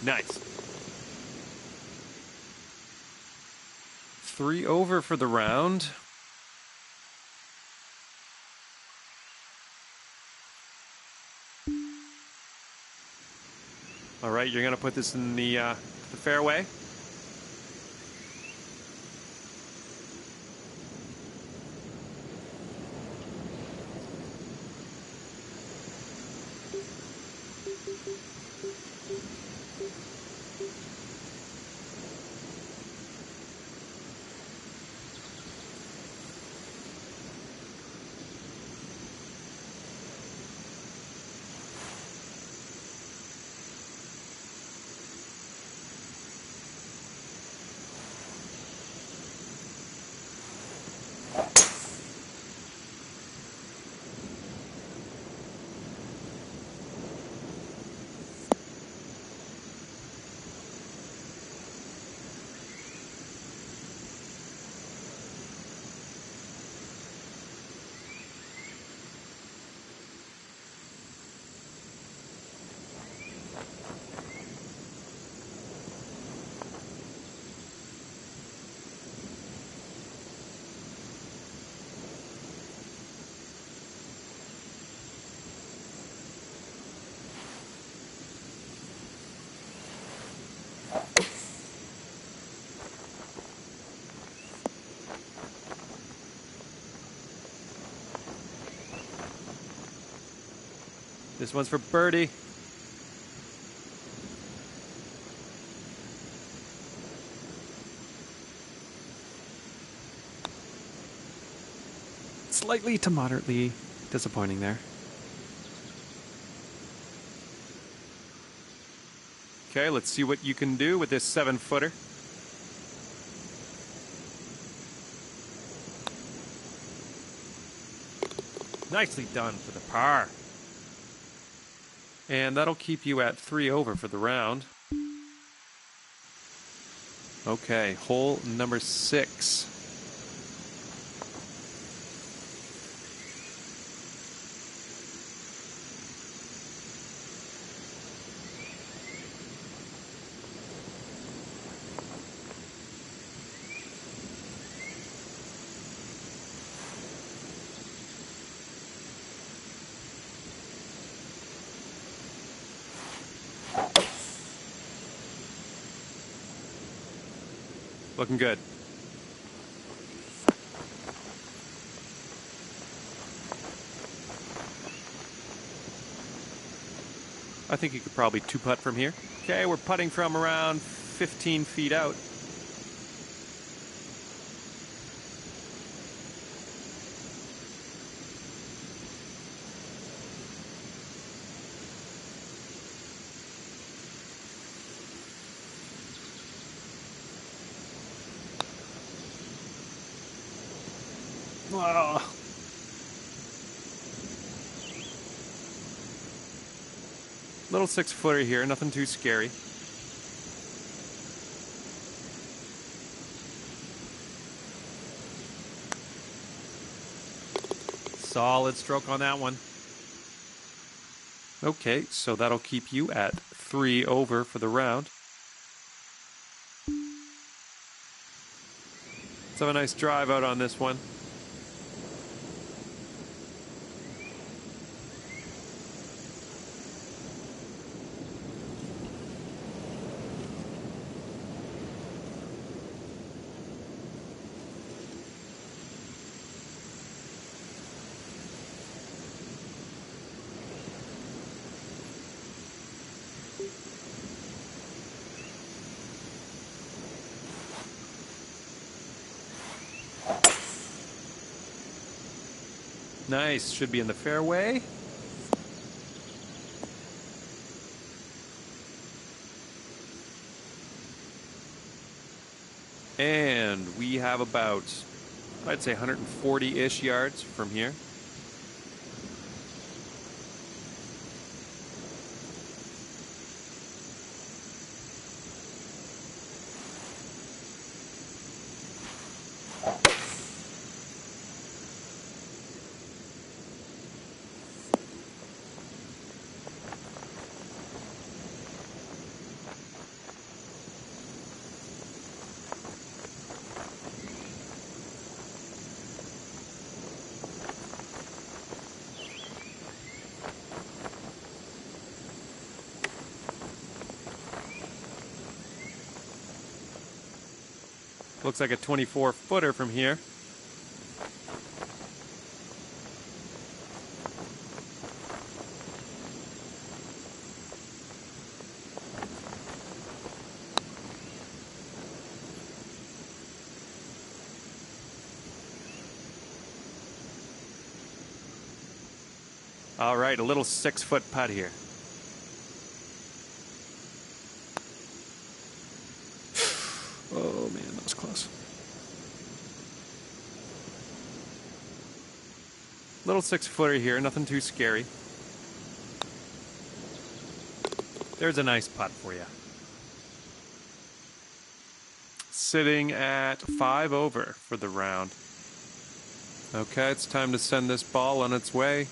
Nice. 3 over for the round. All right, you're going to put this in the fairway. This one's for birdie. Slightly to moderately disappointing there. Okay, let's see what you can do with this 7-footer. Nicely done for the par. And that'll keep you at 3 over for the round. Okay, hole number 6. Looking good. I think you could probably two-putt from here. Okay, we're putting from around 15 feet out. Wow. Little 6-footer here, nothing too scary. Solid stroke on that one. Okay, so that'll keep you at 3 over for the round. Let's have a nice drive out on this one. Nice, should be in the fairway. And we have about, I'd say 140-ish yards from here. Looks like a 24-footer from here. All right, a little 6-foot putt here. Oh man, that was close. Little 6-footer here, nothing too scary. There's a nice putt for you. Sitting at 5 over for the round. Okay, it's time to send this ball on its way.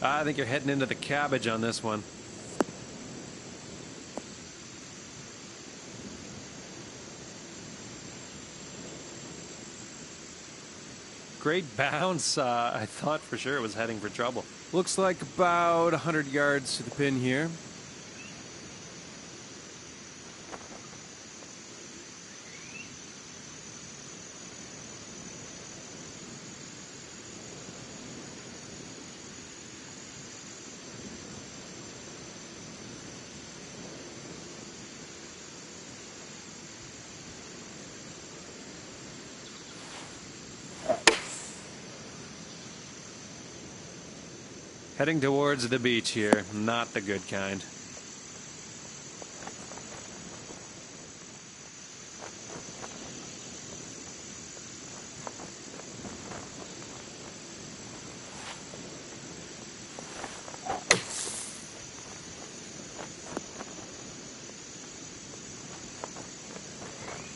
I think you're heading into the cabbage on this one. Great bounce. I thought for sure it was heading for trouble. Looks like about 100 yards to the pin here. Heading towards the beach here, not the good kind.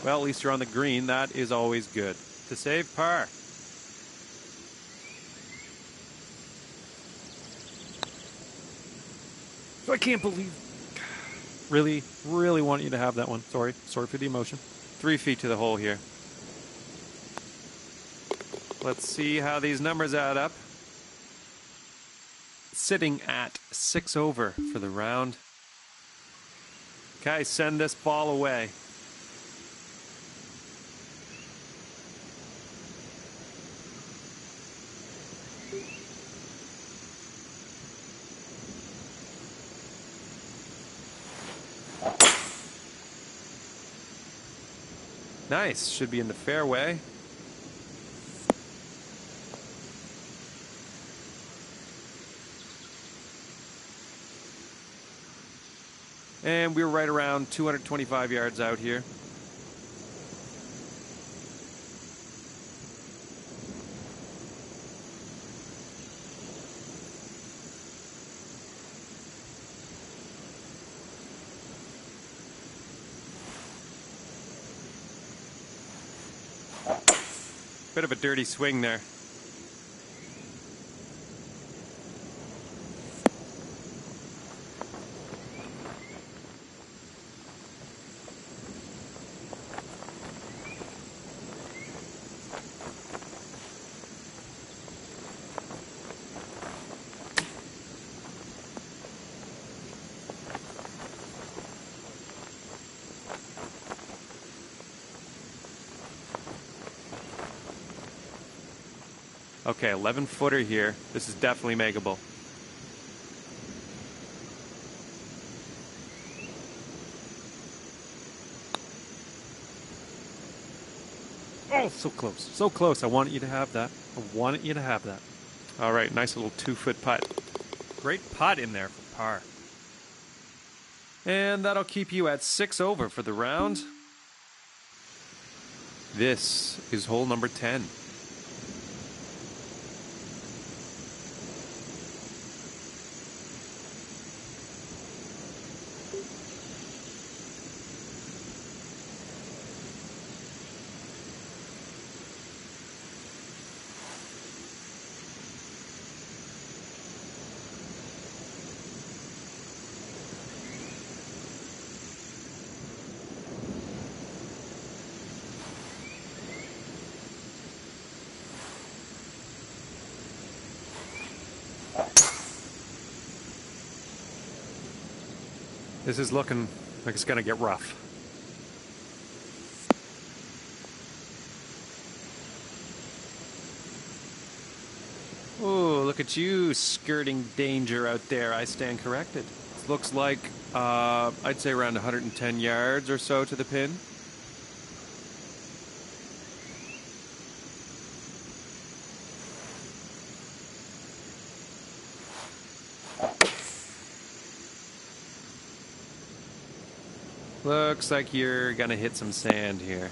Well, at least you're on the green. That is always good. to save par. I can't believe... Really, really want you to have that one. Sorry for the emotion. 3 feet to the hole here. Let's see how these numbers add up. Sitting at 6 over for the round. Okay, send this ball away. Nice, should be in the fairway. And we're right around 225 yards out here. Bit of a dirty swing there. Okay, 11-footer here. This is definitely makeable. Oh, so close. So close. I wanted you to have that. I wanted you to have that. All right, nice little 2-foot putt. Great putt in there for par. And that'll keep you at 6 over for the round. This is hole number 10. This is looking like it's going to get rough. Oh, look at you skirting danger out there. I stand corrected. This looks like, I'd say around 110 yards or so to the pin. Looks like you're gonna hit some sand here.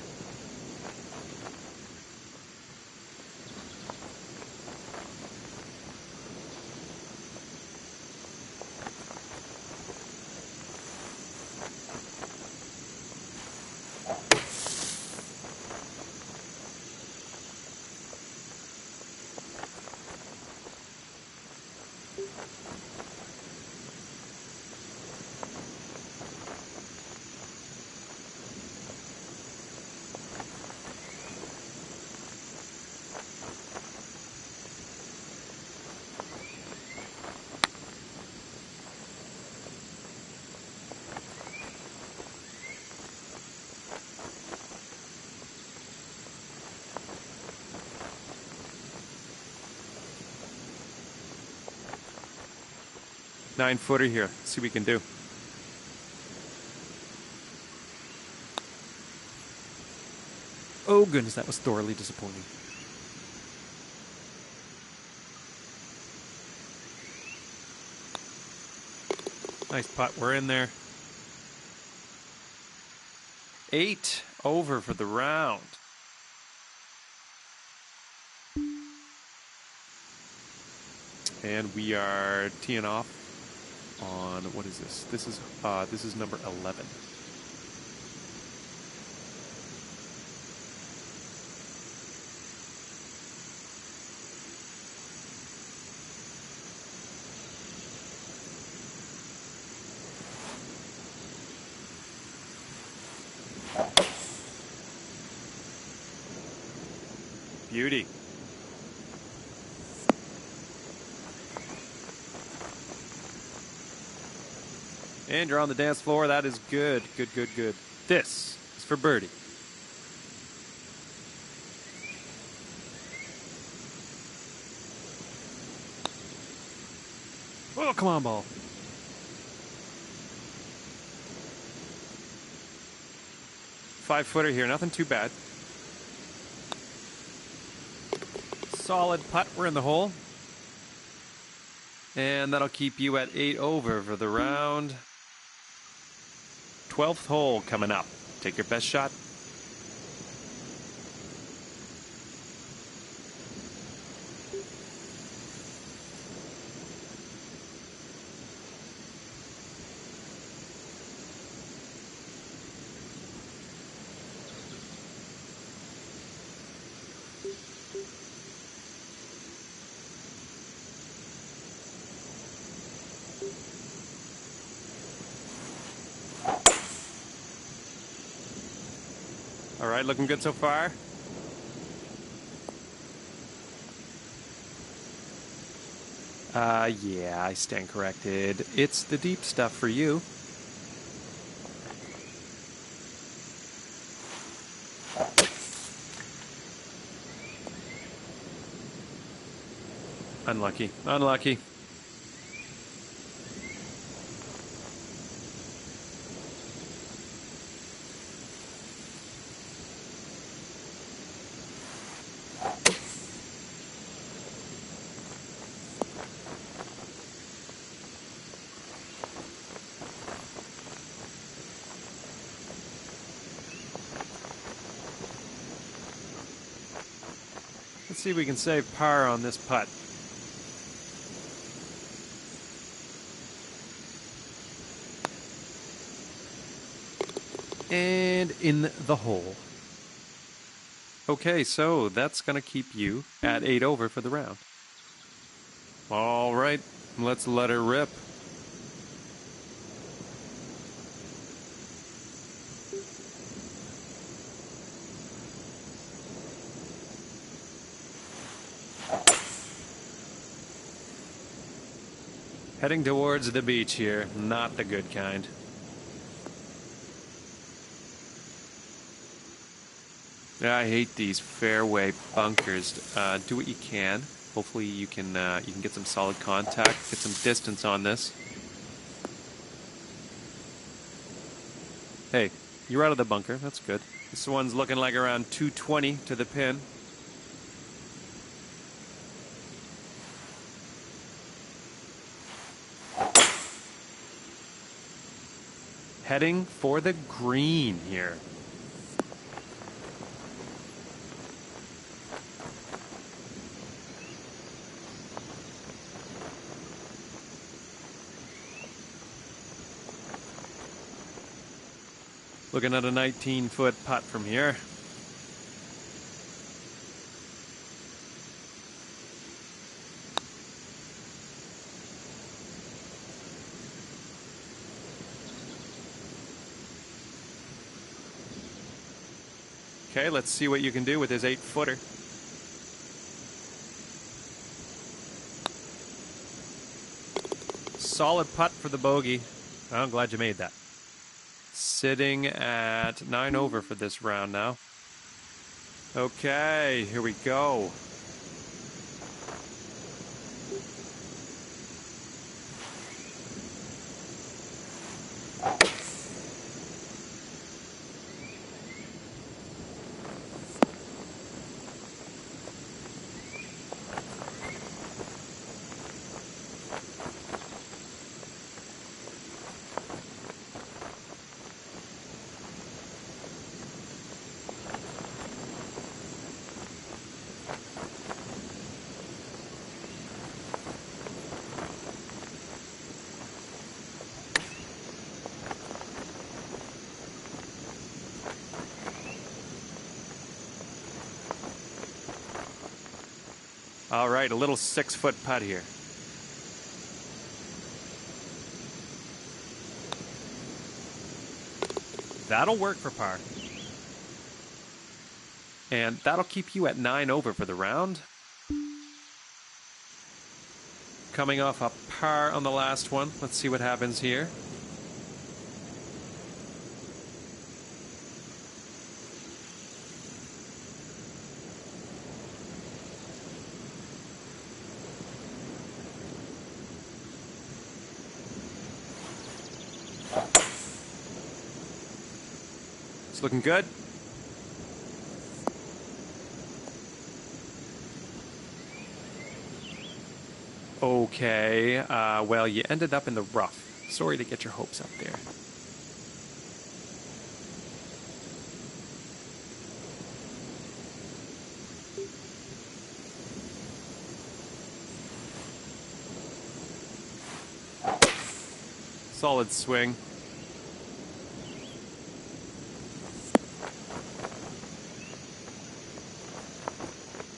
Nine-footer here. See what we can do. Oh goodness, that was thoroughly disappointing. Nice putt. We're in there. 8 over for the round. And we are teeing off on, what is this? This is number 11. Beauty. And you're on the dance floor. That is good. Good, good, good. This is for birdie. Oh, come on, ball. Five-footer here. Nothing too bad. Solid putt. We're in the hole. And that'll keep you at 8 over for the round. 12th hole coming up. Take your best shot. All right, looking good so far. Yeah, I stand corrected. It's the deep stuff for you. Unlucky. Unlucky. Let's see if we can save par on this putt. And in the hole. Okay, so that's going to keep you at 8 over for the round. All right, let's let her rip. Heading towards the beach here, not the good kind. I hate these fairway bunkers. Do what you can. Hopefully you can get some solid contact, get some distance on this. Hey, you're out of the bunker. That's good. This one's looking like around 220 to the pin. Heading for the green here. Looking at a 19-foot putt from here. Okay, let's see what you can do with his 8-footer. Solid putt for the bogey. I'm glad you made that. Sitting at 9 over for this round now. Okay, here we go. All right, a little 6-foot putt here. That'll work for par. And that'll keep you at 9 over for the round. Coming off a par on the last one. Let's see what happens here. It's looking good. Okay, well, you ended up in the rough. Sorry to get your hopes up there. Solid swing.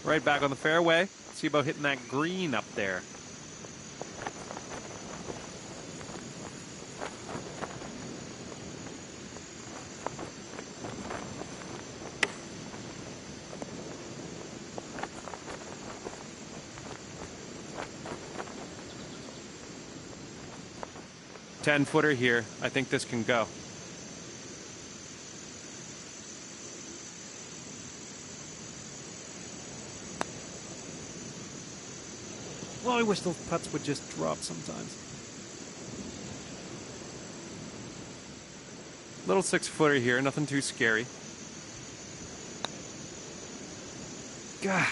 Right back on the fairway. See about hitting that green up there. Ten-footer here. I think this can go. Well, I wish those putts would just drop sometimes. Little 6-footer here, nothing too scary. Gah.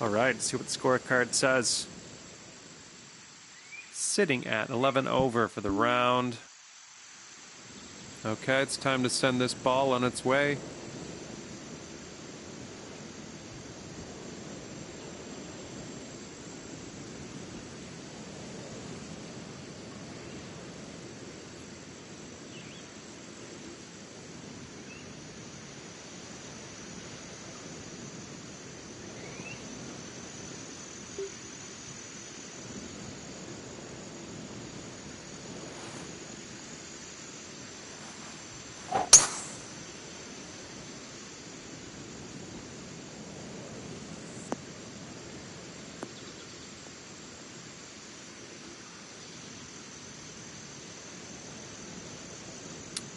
All right, let's see what the scorecard says. Sitting at 11 over for the round. Okay, it's time to send this ball on its way.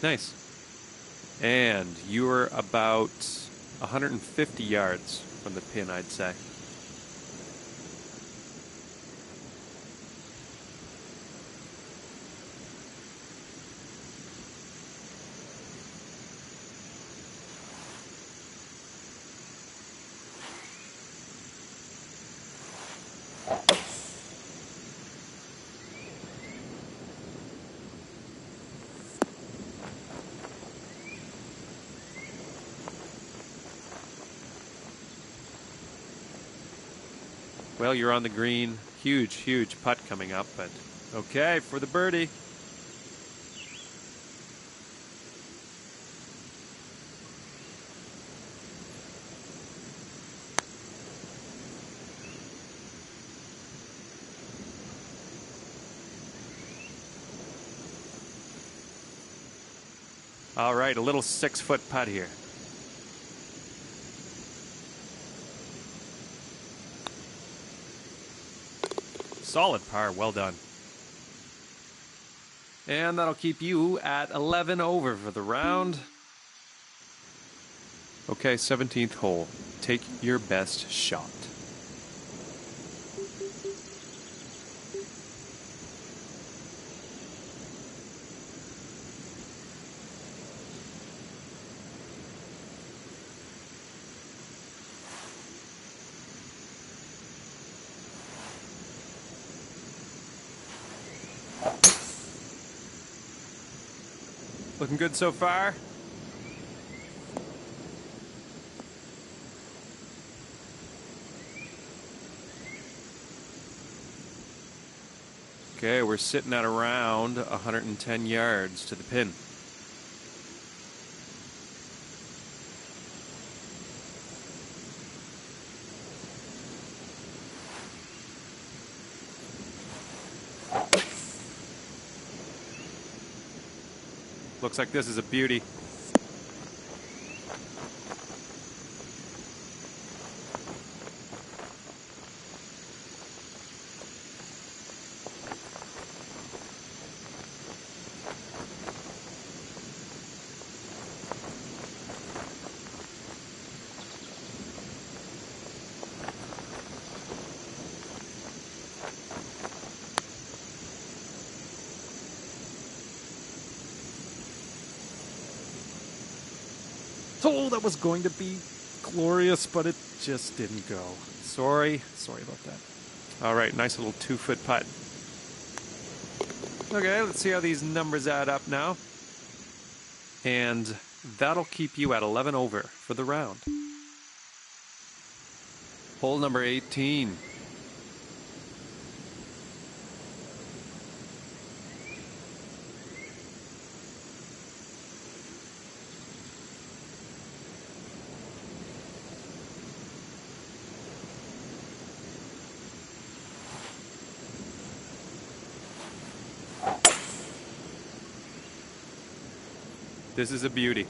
Nice. And you were about 150 yards from the pin, I'd say. Well, you're on the green. Huge, huge putt coming up, but okay for the birdie. All right, a little 6-foot putt here. Solid par, well done. And that'll keep you at 11 over for the round. Okay, 17th hole. Take your best shot. Looking good so far. Okay, we're sitting at around 110 yards to the pin. Looks like this is a beauty. Oh, that was going to be glorious, but it just didn't go. Sorry about that. All right, nice little 2-foot putt. Okay, let's see how these numbers add up now. And that'll keep you at 11 over for the round. Hole number 18. This is a beauty.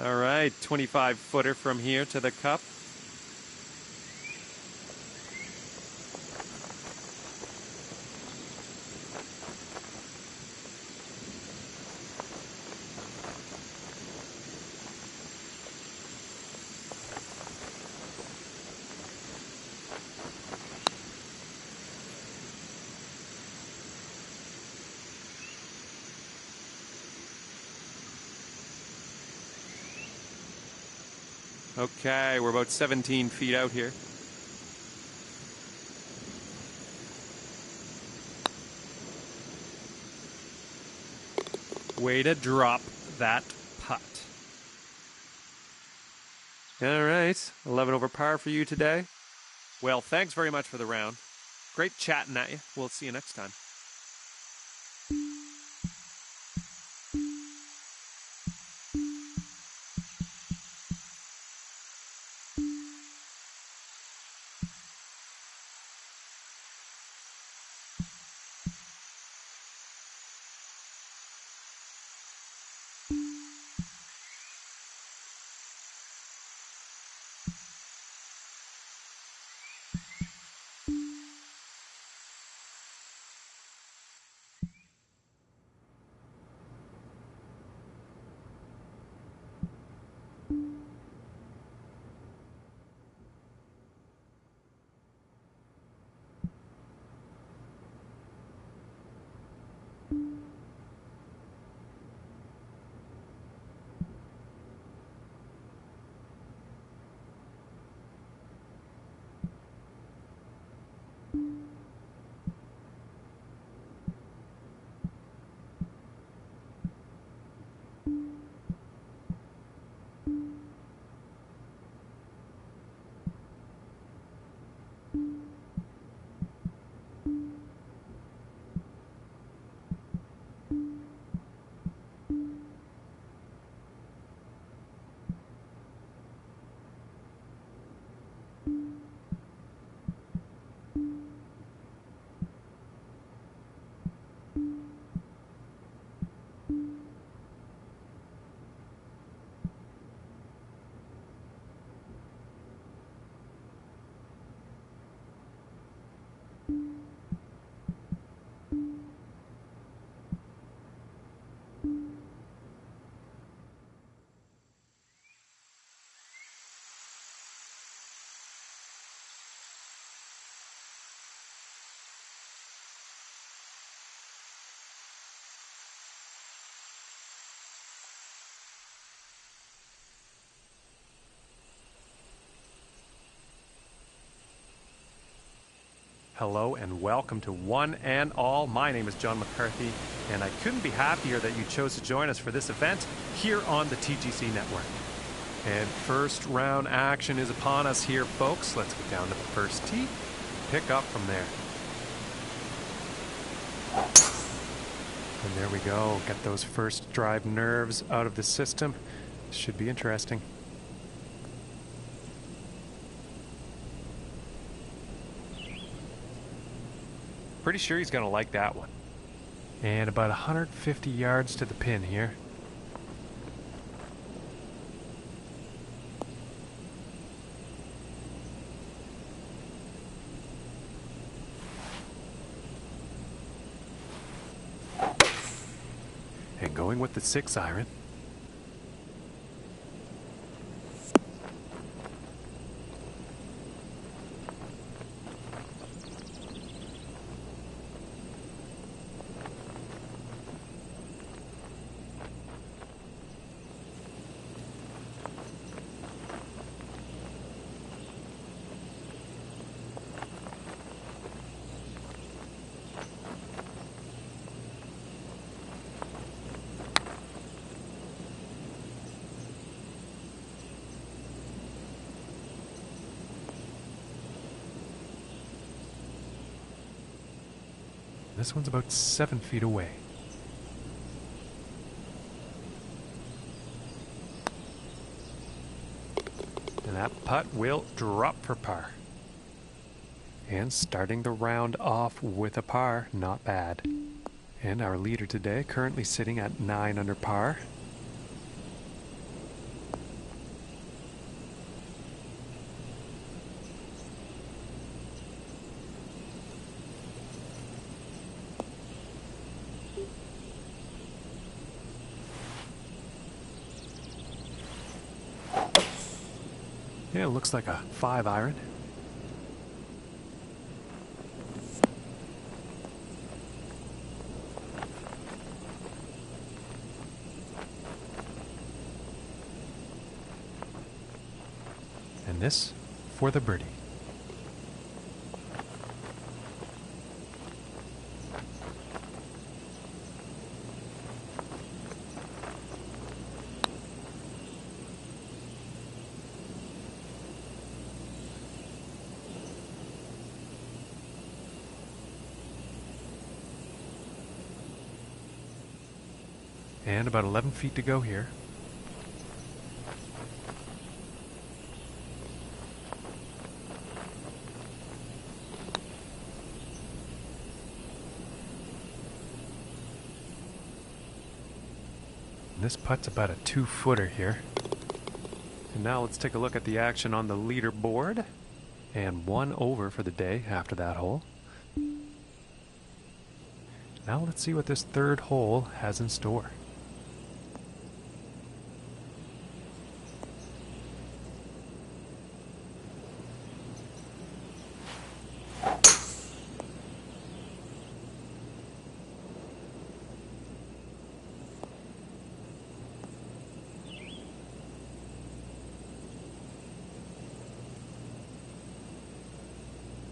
All right, 25-footer from here to the cup. Okay, we're about 17 feet out here. Way to drop that putt. All right, 11 over par for you today. Well, thanks very much for the round. Great chatting at you. We'll see you next time. Hello and welcome to One and All. My name is John McCarthy, and I couldn't be happier that you chose to join us for this event here on the TGC network. And first round action is upon us here, folks. Let's get down to the first tee, pick up from there. And there we go. Get those first drive nerves out of the system. Should be interesting. Pretty sure he's going to like that one. And about 150 yards to the pin here. And going with the 6-iron. This one's about 7 feet away. And that putt will drop for par. And starting the round off with a par, not bad. And our leader today currently sitting at 9 under par. Yeah, it looks like a 5-iron. And this for the birdie. And about 11 feet to go here. And this putt's about a 2-footer here. And now let's take a look at the action on the leaderboard. And 1 over for the day after that hole. Now let's see what this third hole has in store.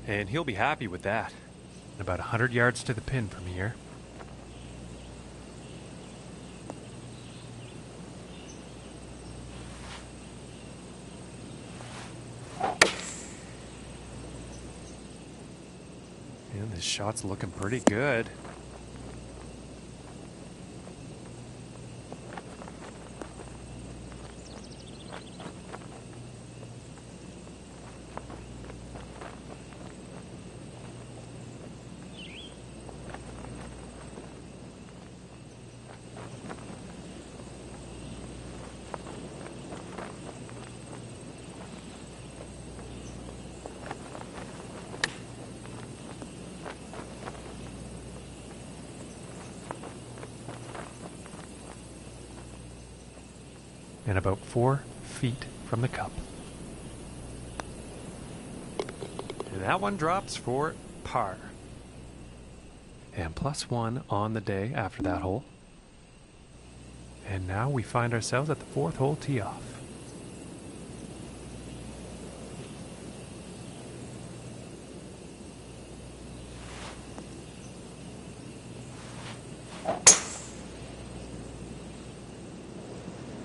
And he'll be happy with that. About 100 yards to the pin from here. And this shot's looking pretty good. And about 4 feet from the cup. And that one drops for par. And +1 on the day after that hole. And now we find ourselves at the 4th hole tee off.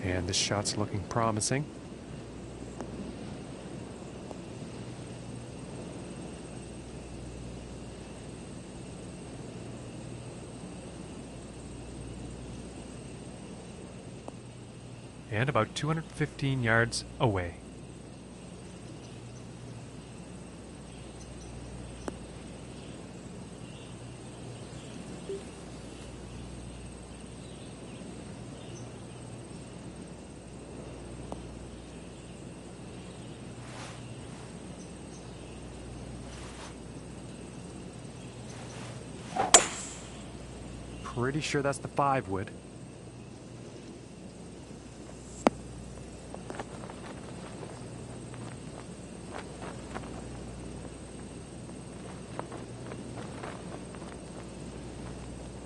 And this shot's looking promising. And about 215 yards away. Pretty sure that's the 5-wood.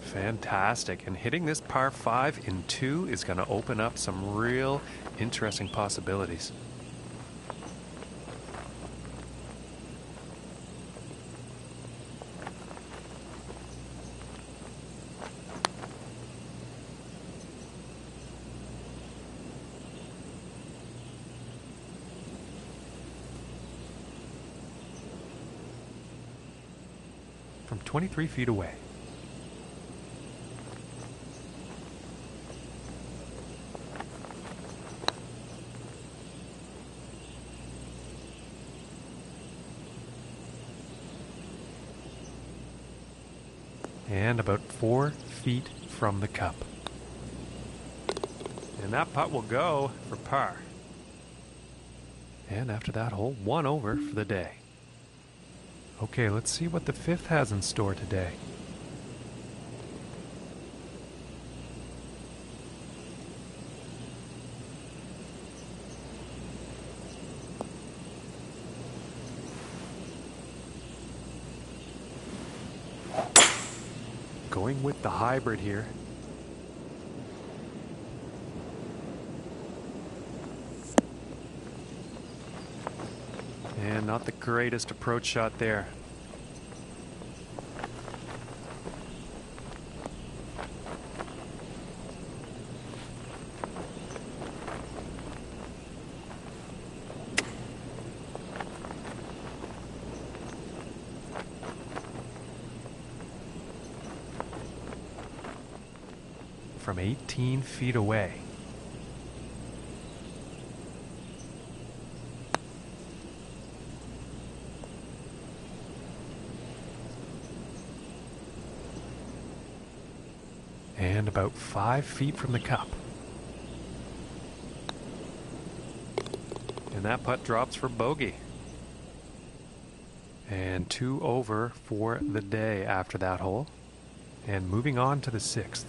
Fantastic. And hitting this par 5 in 2 is going to open up some real interesting possibilities. From 23 feet away. And about 4 feet from the cup. And that putt will go for par. And after that hole, 1 over for the day. Okay, let's see what the 5th has in store today. Going with the hybrid here. And not the greatest approach shot there. From 18 feet away. And about 5 feet from the cup. And that putt drops for bogey. And 2 over for the day after that hole. And moving on to the 6th.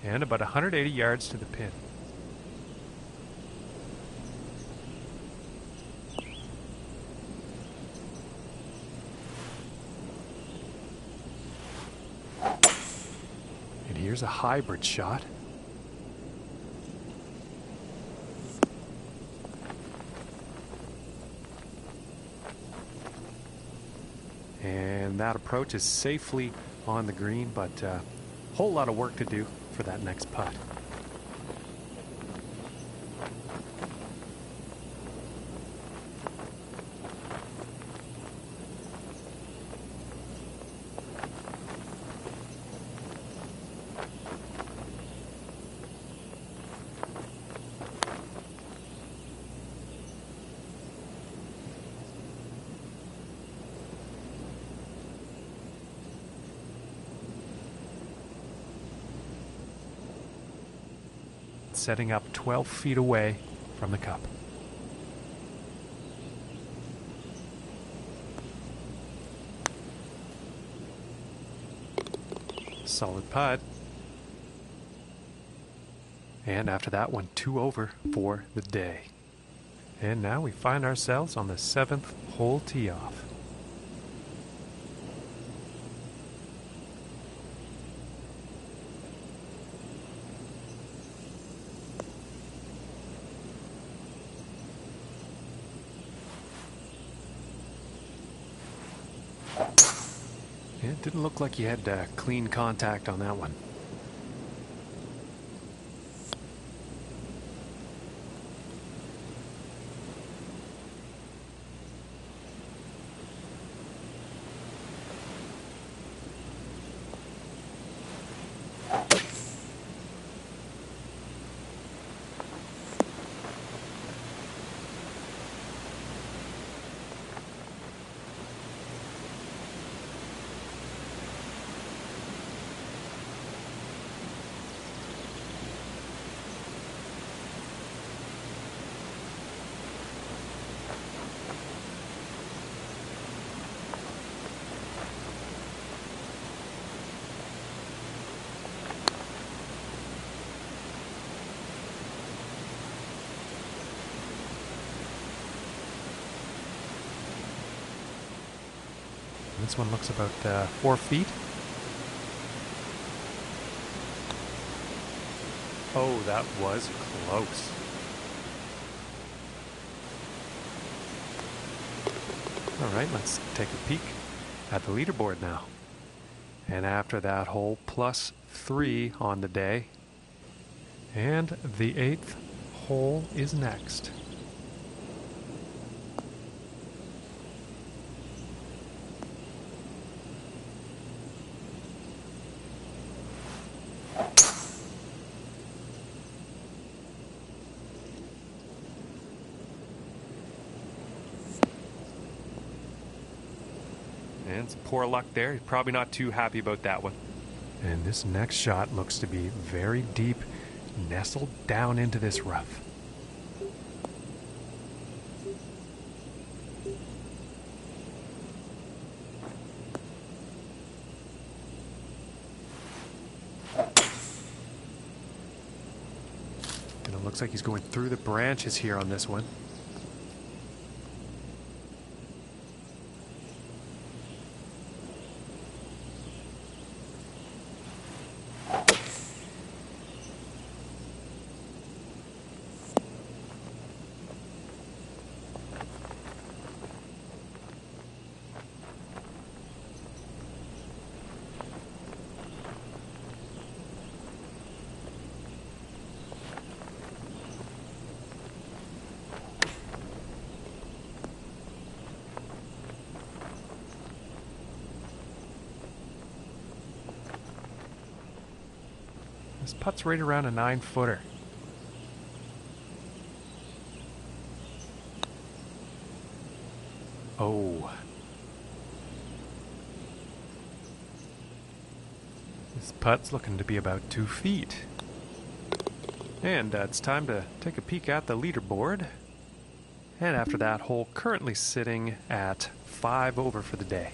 And about 180 yards to the pin. And here's a hybrid shot. And that approach is safely on the green, but a whole lot of work to do for that next putt. Setting up 12 feet away from the cup. Solid putt. And after that one, 2 over for the day. And now we find ourselves on the 7th hole tee off. It didn't look like you had clean contact on that one. This one looks about 4 feet. Oh, that was close. All right, let's take a peek at the leaderboard now. And after that hole, +3 on the day. And the 8th hole is next. And some poor luck there. He's probably not too happy about that one. And this next shot looks to be very deep, nestled down into this rough. And it looks like he's going through the branches here on this one. This putt's right around a 9-footer. Oh. This putt's looking to be about 2 feet. And it's time to take a peek at the leaderboard. And after that hole, currently sitting at 5 over for the day.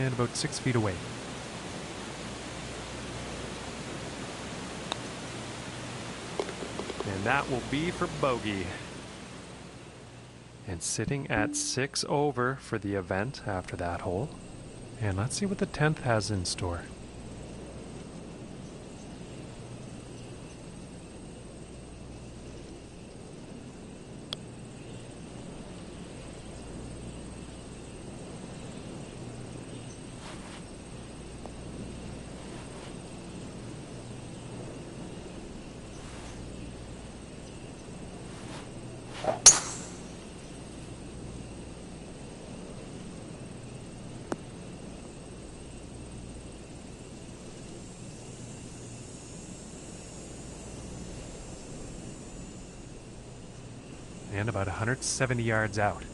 And about 6 feet away. And that will be for bogey. And sitting at 6 over for the event after that hole. And let's see what the 10th has in store. And about 170 yards out.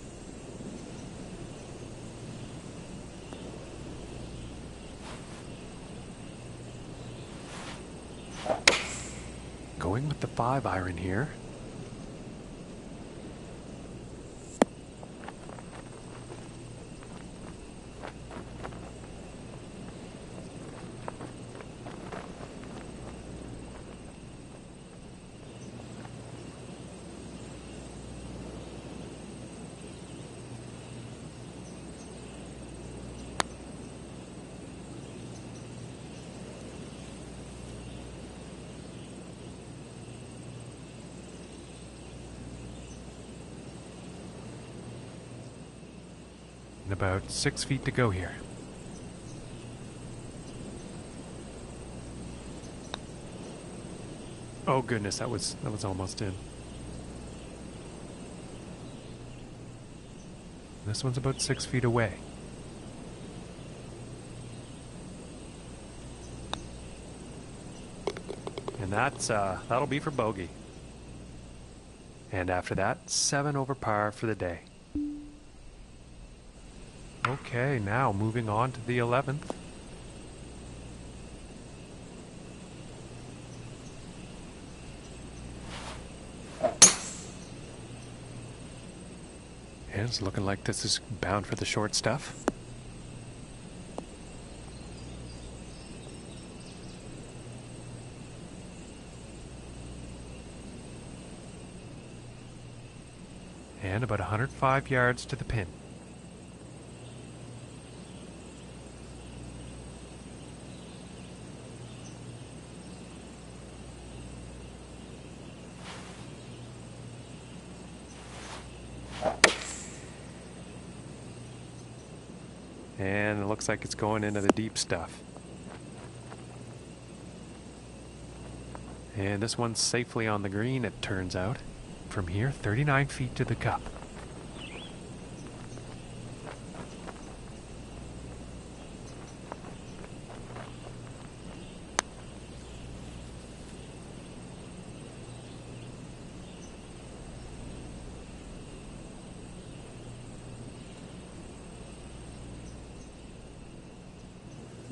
Going with the 5-iron here. And about 6 feet to go here. Oh goodness, that was almost in. This one's about 6 feet away. And that'll be for bogey. And after that, 7 over par for the day. Okay, now moving on to the 11th. And it's looking like this is bound for the short stuff. And about 105 yards to the pin. And it looks like it's going into the deep stuff. And this one's safely on the green, it turns out. From here, 39 feet to the cup.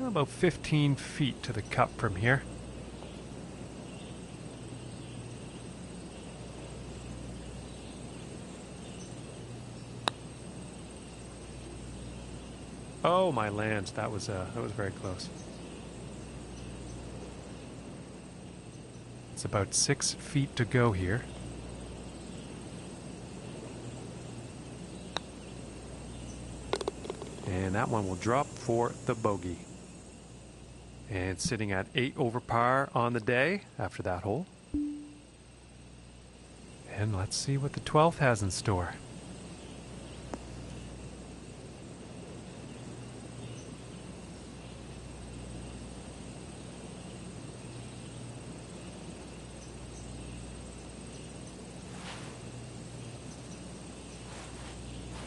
About 15 feet to the cup from here. Oh my land, that was very close. It's about 6 feet to go here. And that one will drop for the bogey. And sitting at 8 over par on the day after that hole. And let's see what the 12th has in store.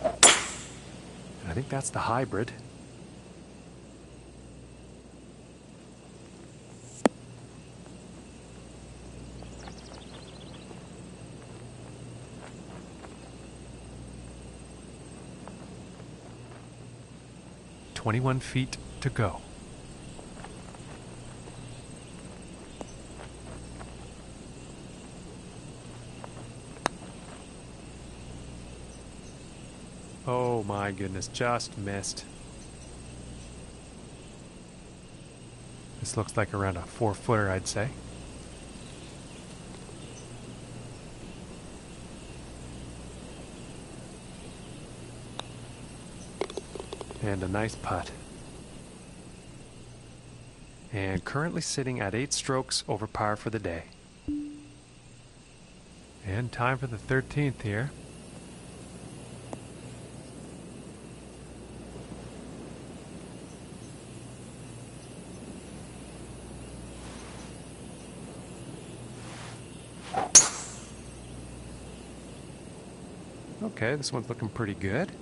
And I think that's the hybrid. "21 feet to go." Oh my goodness, just missed. This looks like around a 4-footer, I'd say. And a nice putt. And currently sitting at 8 strokes over par for the day. And time for the 13th here. Okay, this one's looking pretty good.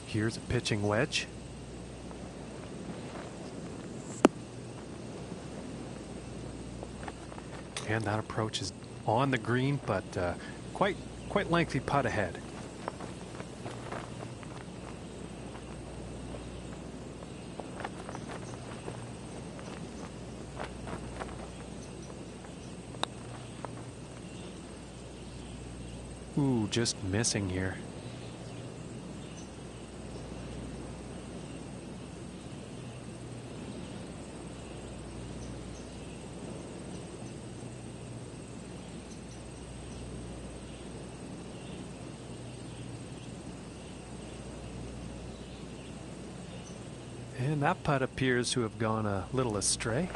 Here's a pitching wedge. And that approach is on the green, but quite lengthy putt ahead. Ooh, just missing here. And that putt appears to have gone a little astray.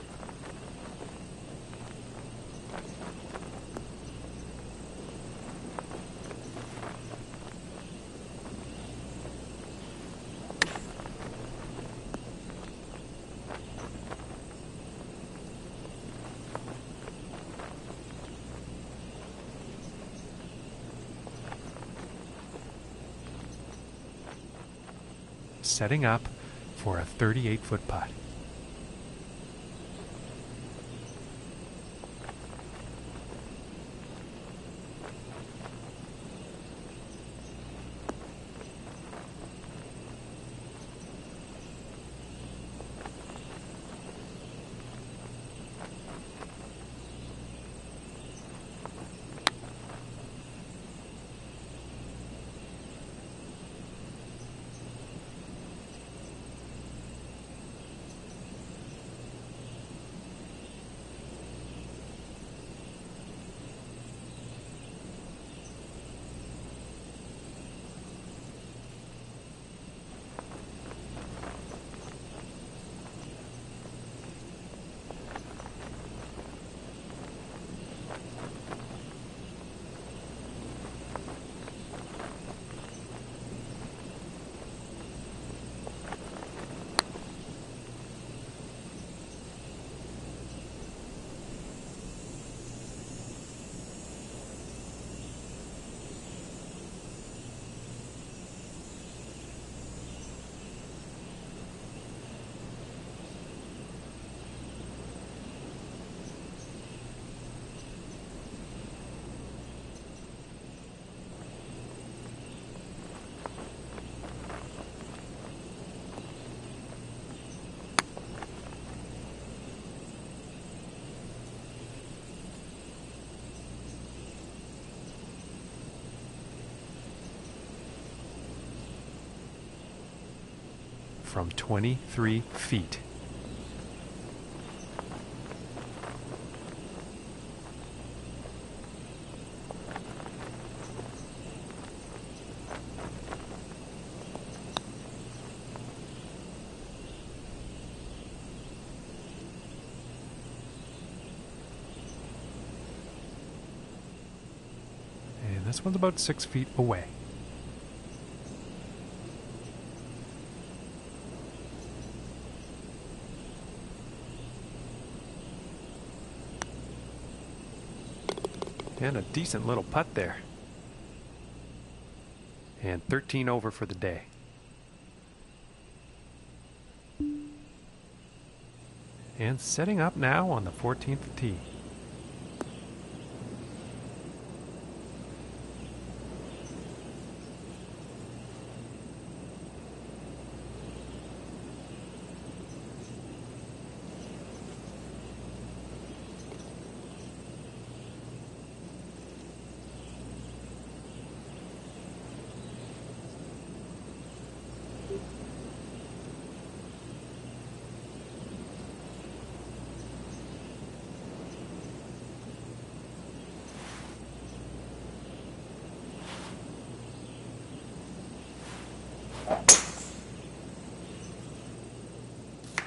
Setting up for a 38-foot putt. From 23 feet. this one's about 6 feet away. And a decent little putt there. And 13 over for the day. And setting up now on the 14th tee.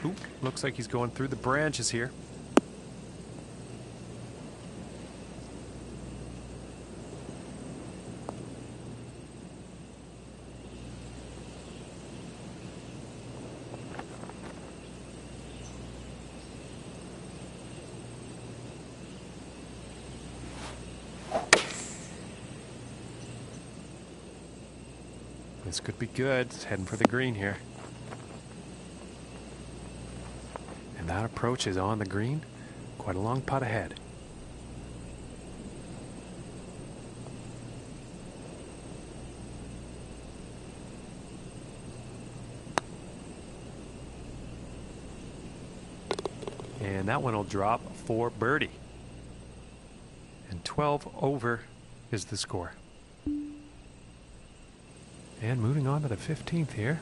Ooh, looks like he's going through the branches here. This could be good. It's heading for the green here. And that approach is on the green. Quite a long putt ahead. And that one will drop for birdie. And 12 over is the score. And moving on to the 15th here.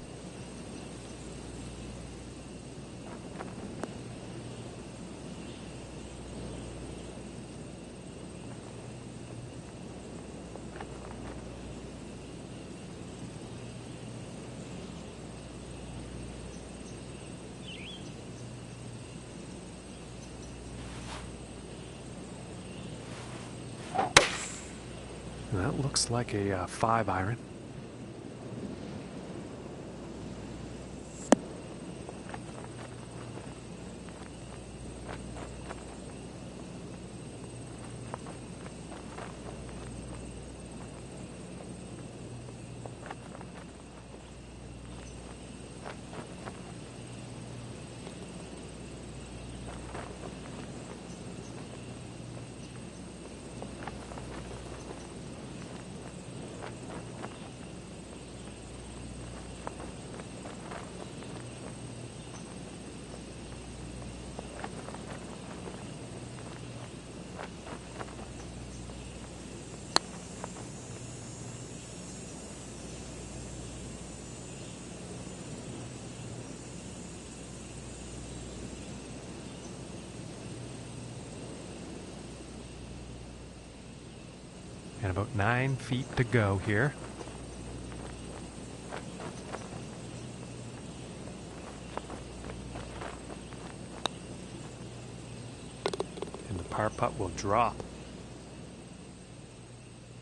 And that looks like a 5-iron. And about 9 feet to go here. And the par putt will drop.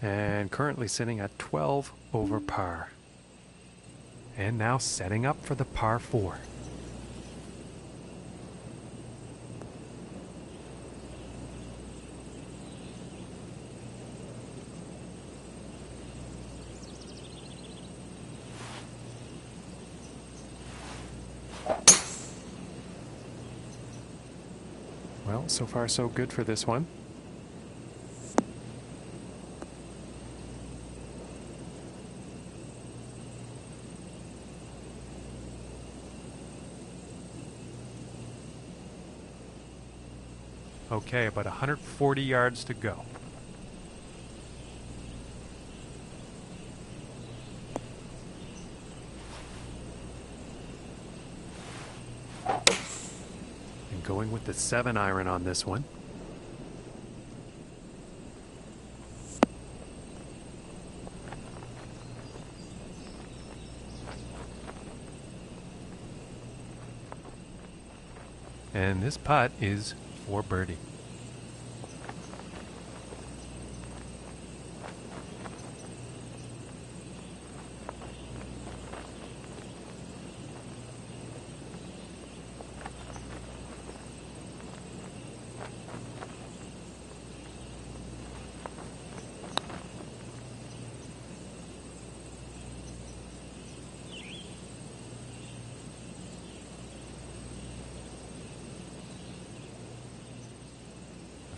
And currently sitting at 12 over par. And now setting up for the par 4. Well, so far so good for this one. Okay, about 140 yards to go. And going with the 7-iron on this one. And this putt is for birdie.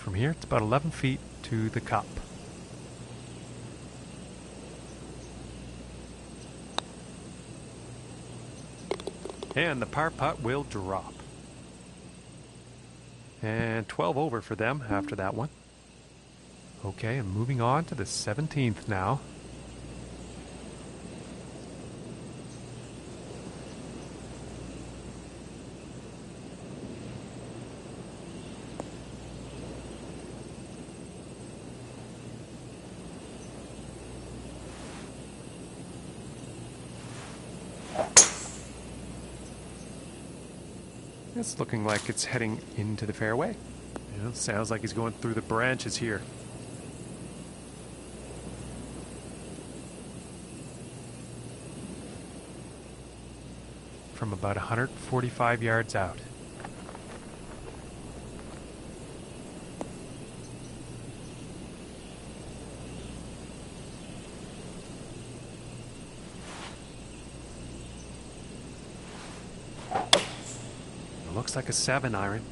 from here. It's about 11 feet to the cup. And the par putt will drop. And 12 over for them after that one. Okay, and moving on to the 17th now. It's looking like it's heading into the fairway. Yeah, it sounds like he's going through the branches here. From about 145 yards out. It looks like a 7 iron.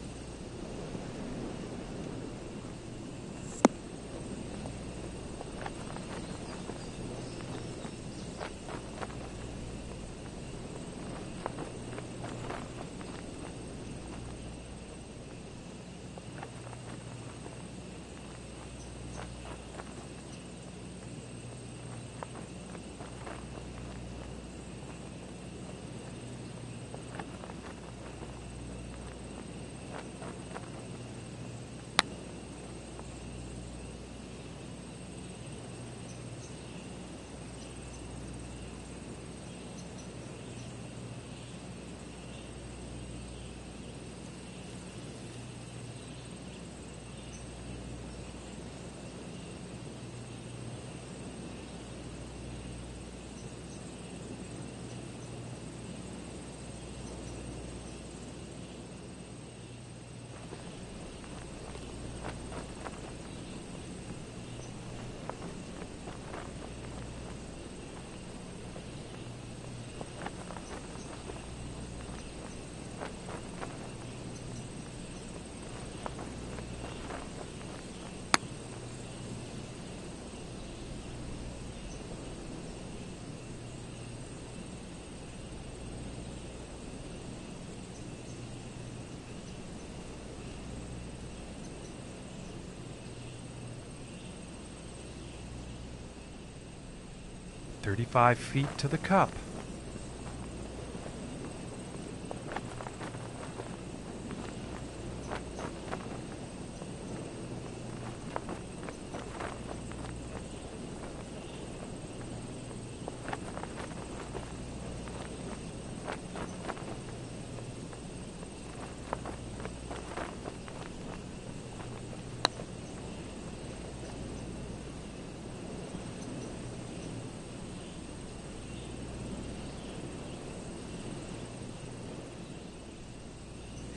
"35 feet to the cup."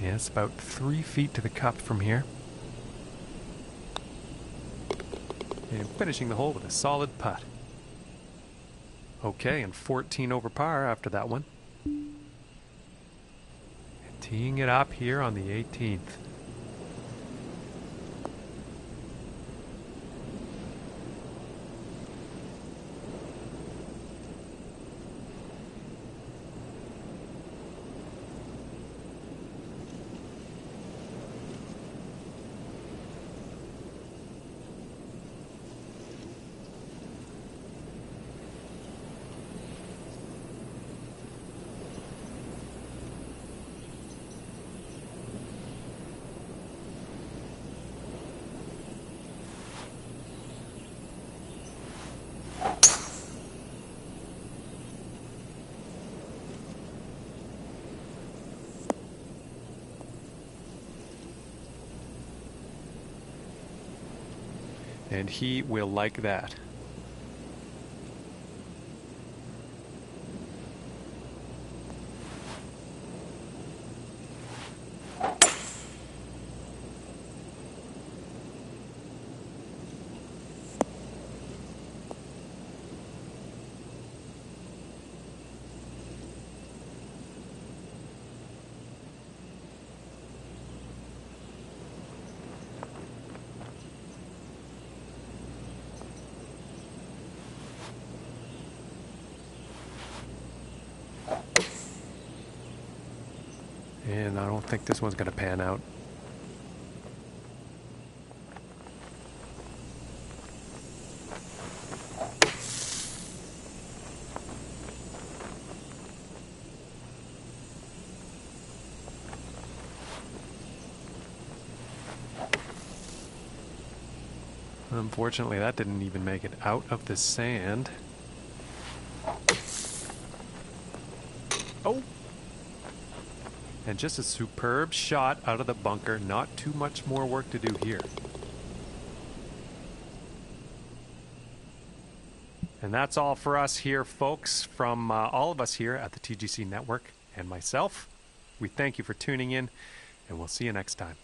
Yeah, it's about 3 feet to the cup from here. And finishing the hole with a solid putt. Okay, and 14 over par after that one. And teeing it up here on the 18th. And he will like that. And I don't think this one's going to pan out. Unfortunately, that didn't even make it out of the sand. Oh! And just a superb shot out of the bunker. Not too much more work to do here. And that's all for us here, folks, from all of us here at the TGC Network and myself. We thank you for tuning in, and we'll see you next time.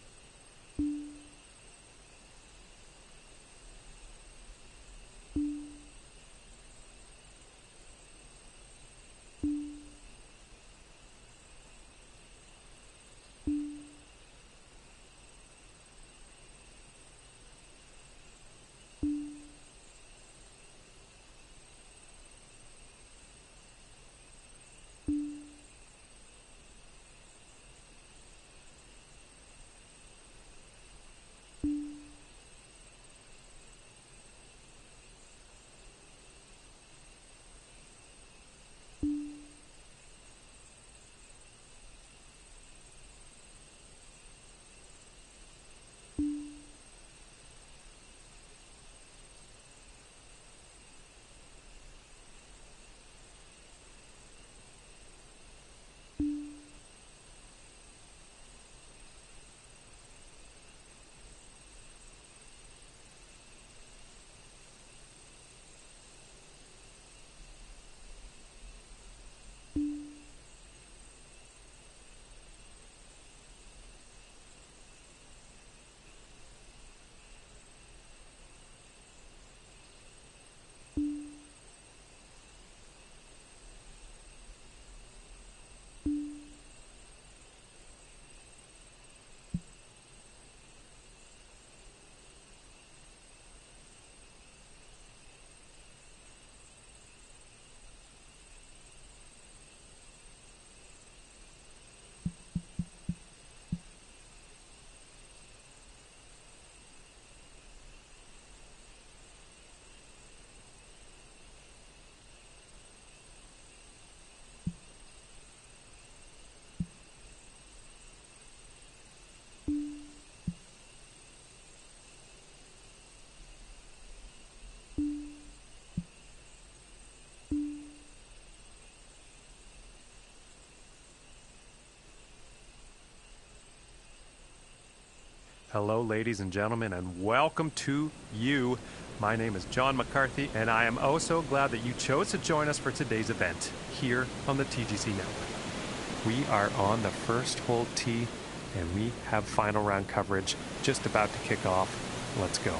Hello, ladies and gentlemen, and welcome to you. My name is John McCarthy, and I am oh so glad that you chose to join us for today's event here on the TGC Network. We are on the first hole tee, and we have final round coverage just about to kick off. Let's go.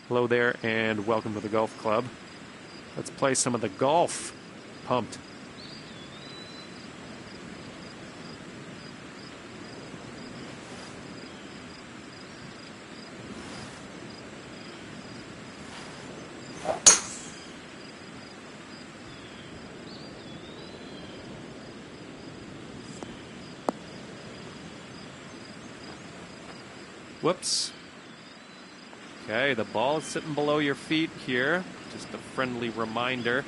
Hello there, and welcome to the golf club. Let's play some of the golf. Pumped. Whoops. Okay, the ball is sitting below your feet here. Just a friendly reminder.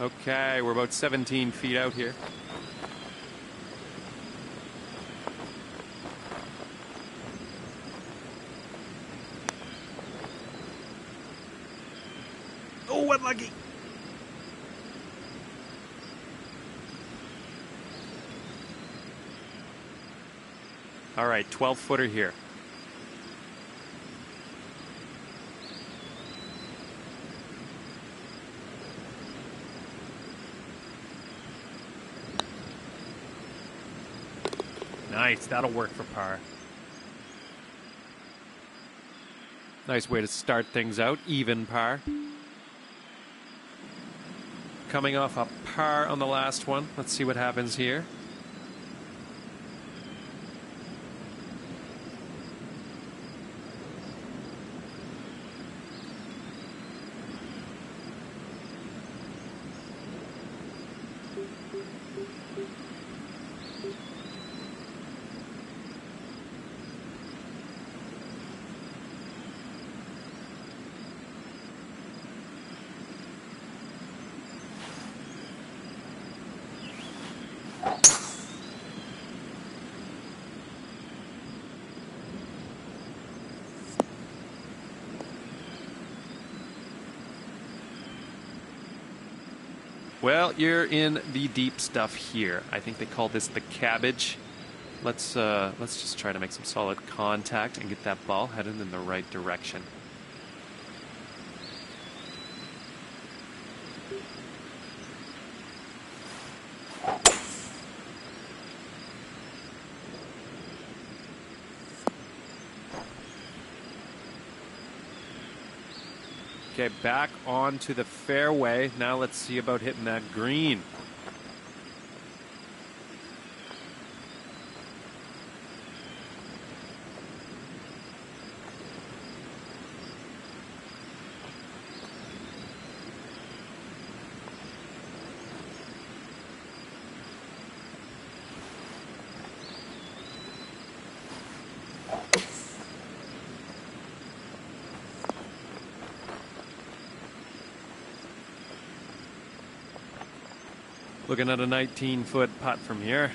Okay, we're about 17 feet out here. Oh, unlucky. All right, 12-footer here. Nice, that'll work for par. Nice way to start things out, even par. Coming off a par on the last one. Let's see what happens here. Well, you're in the deep stuff here. I think they call this the cabbage. Let's just try to make some solid contact and get that ball headed in the right direction. Okay, back onto the fairway. Now let's see about hitting that green. Looking at a 19-foot putt from here.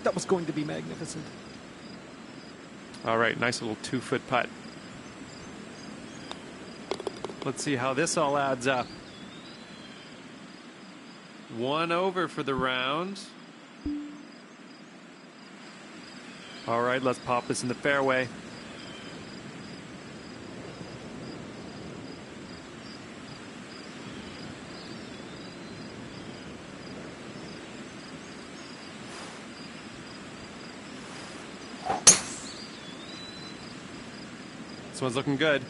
That was going to be magnificent. All right, nice little 2-foot putt. Let's see how this all adds up. 1 over for the round. All right, let's pop this in the fairway. This one's looking good.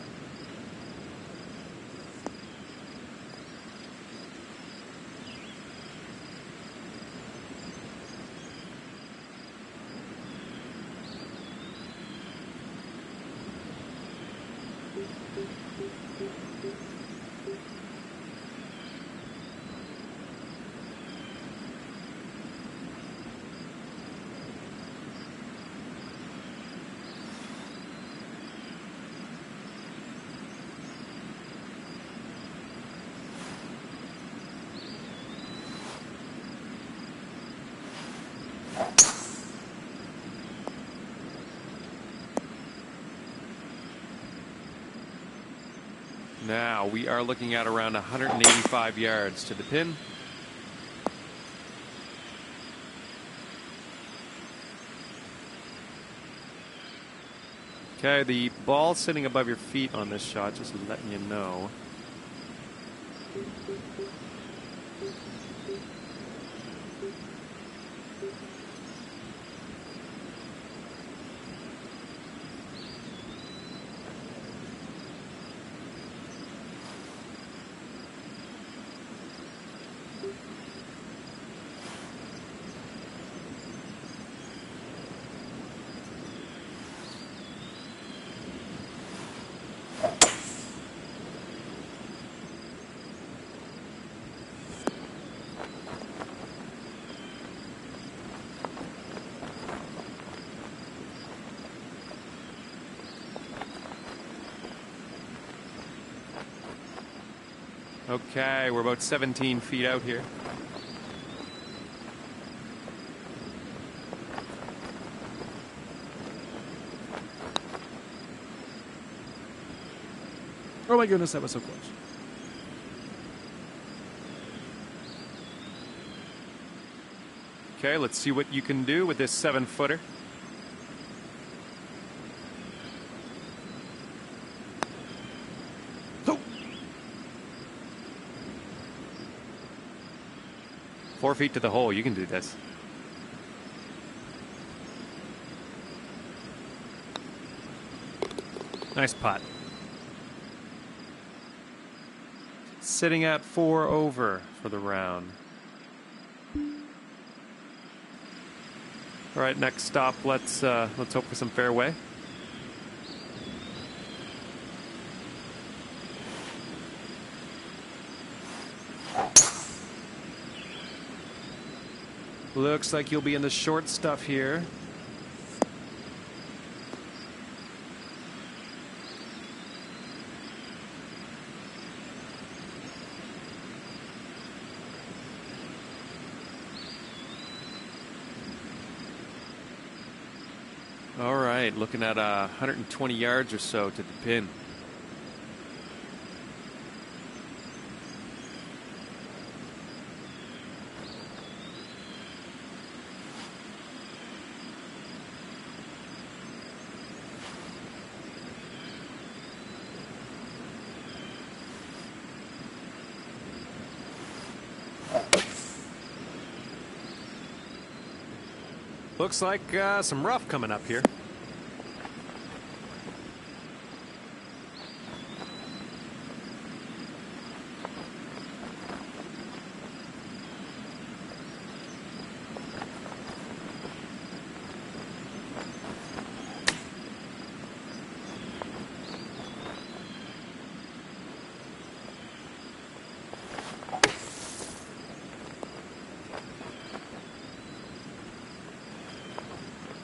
Now we are looking at around 185 yards to the pin. Okay, the ball sitting above your feet on this shot, just letting you know. Okay, we're about 17 feet out here. Oh my goodness, that was so close. Okay, let's see what you can do with this 7-footer. Oh. 4 feet to the hole, you can do this. Nice putt. Sitting at 4 over for the round. All right, next stop. Let's hope for some fairway. Looks like you'll be in the short stuff here. All right, looking at 120 yards or so to the pin. Looks like some rough coming up here.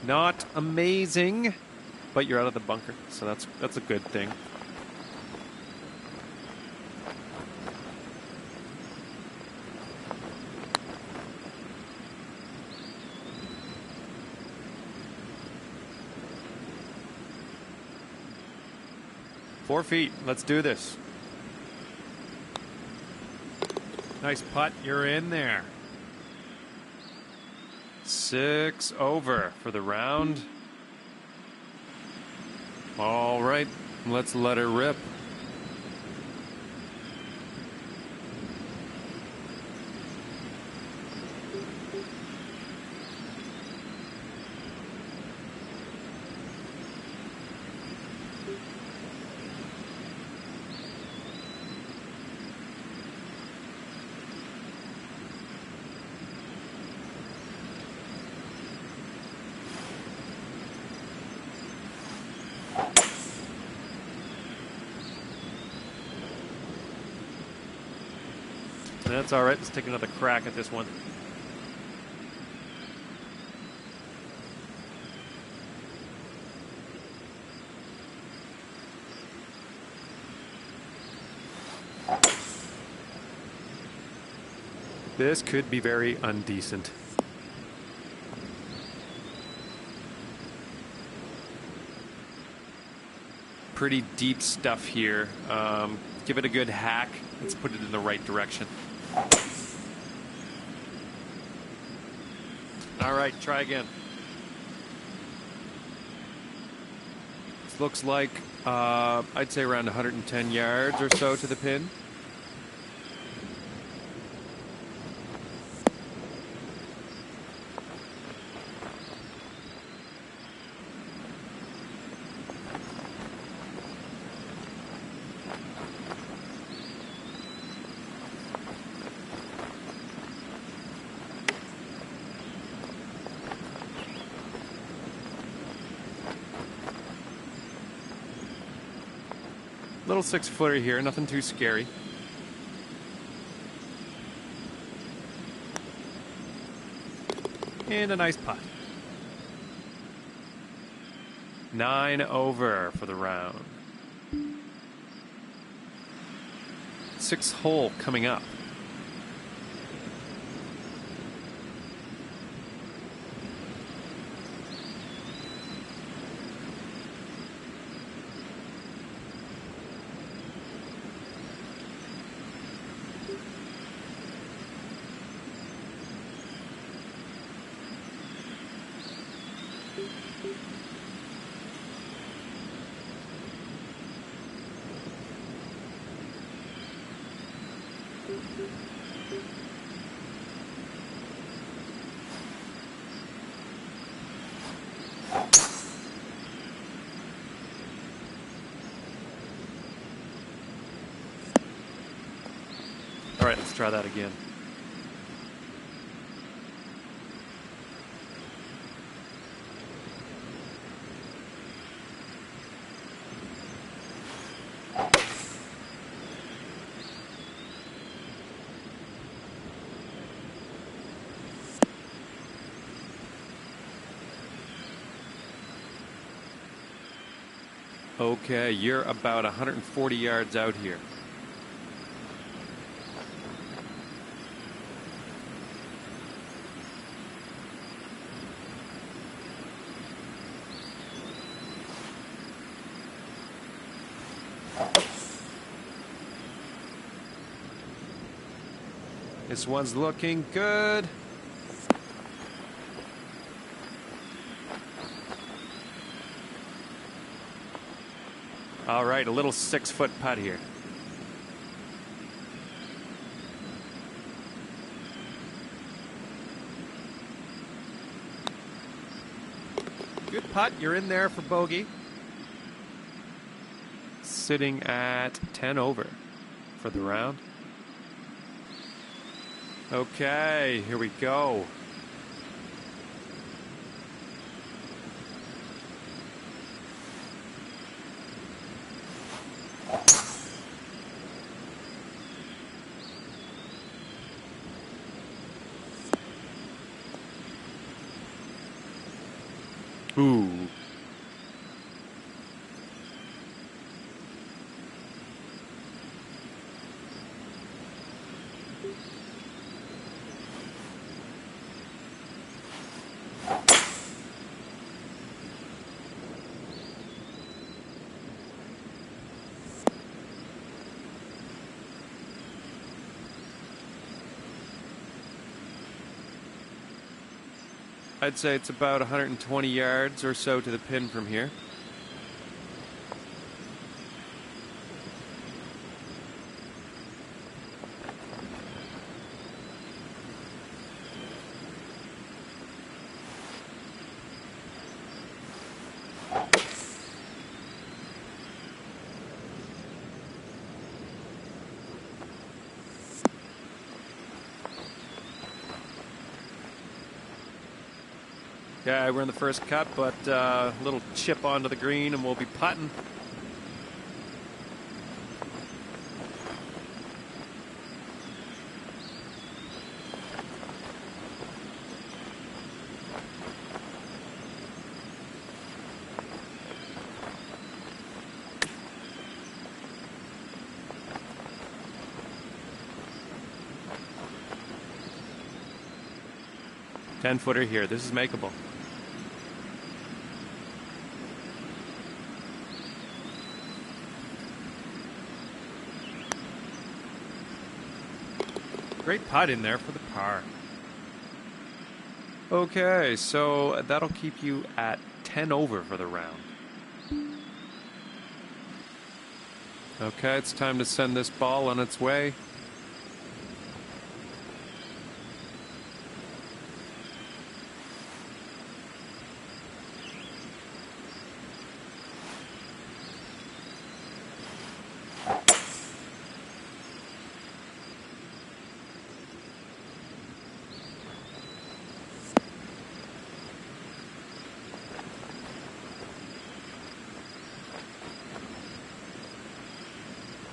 Not amazing, but you're out of the bunker, so that's a good thing. Four feet. Let's do this. Nice putt. You're in there. 6 over for the round. All right, let's let her rip. That's all right. Let's take another crack at this one. This could be very undecent. pretty deep stuff here. Give it a good hack. Let's put it in the right direction. All right, try again. This looks like, I'd say around 110 yards or so to the pin. Little 6-footer here, nothing too scary. And a nice putt. 9 over for the round. 6th hole coming up. All right, let's try that again. Okay, you're about 140 yards out here. This one's looking good. All right, a little 6-foot putt here. Good putt, you're in there for bogey. Sitting at 10 over for the round. Okay, here we go. Ooh. I'd say it's about 120 yards or so to the pin from here. Yeah, we're in the first cut, but a little chip onto the green and we'll be putting. Ten-footer here. This is makeable. Great putt in there for the par. Okay, so that'll keep you at 10 over for the round. Okay, it's time to send this ball on its way.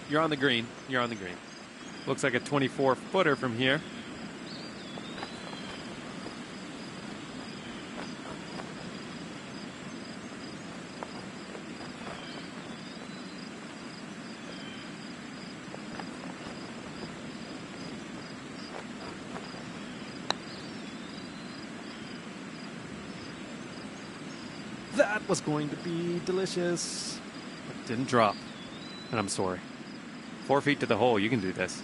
You're on the green. You're on the green. Looks like a 24-footer from here. That was going to be delicious. It didn't drop. And I'm sorry. 4 feet to the hole. You can do this.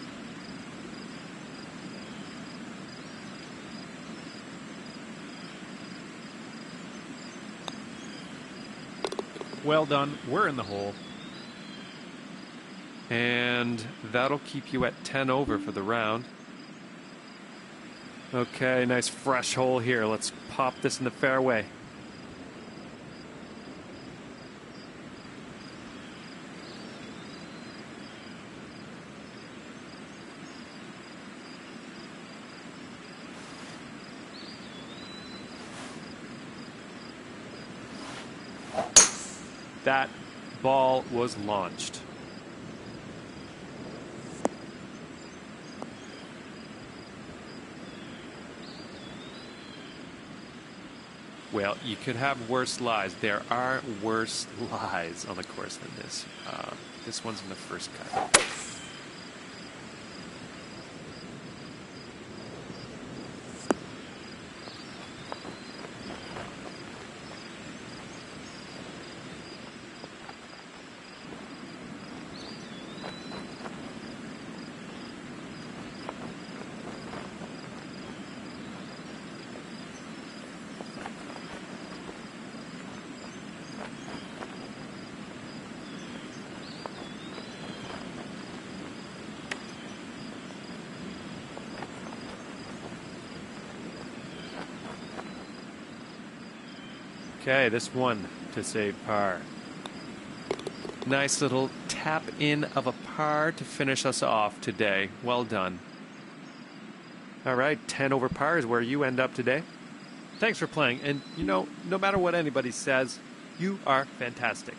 Well done. We're in the hole. And that'll keep you at 10 over for the round. Okay, nice fresh hole here. Let's pop this in the fairway. That ball was launched. Well, you could have worse lies. There are worse lies on the course than this. This one's in the first cut. Okay, this one to save par. Nice little tap in of a par to finish us off today. Well done. All right, 10 over par is where you end up today. Thanks for playing. And, you know, no matter what anybody says, you are fantastic.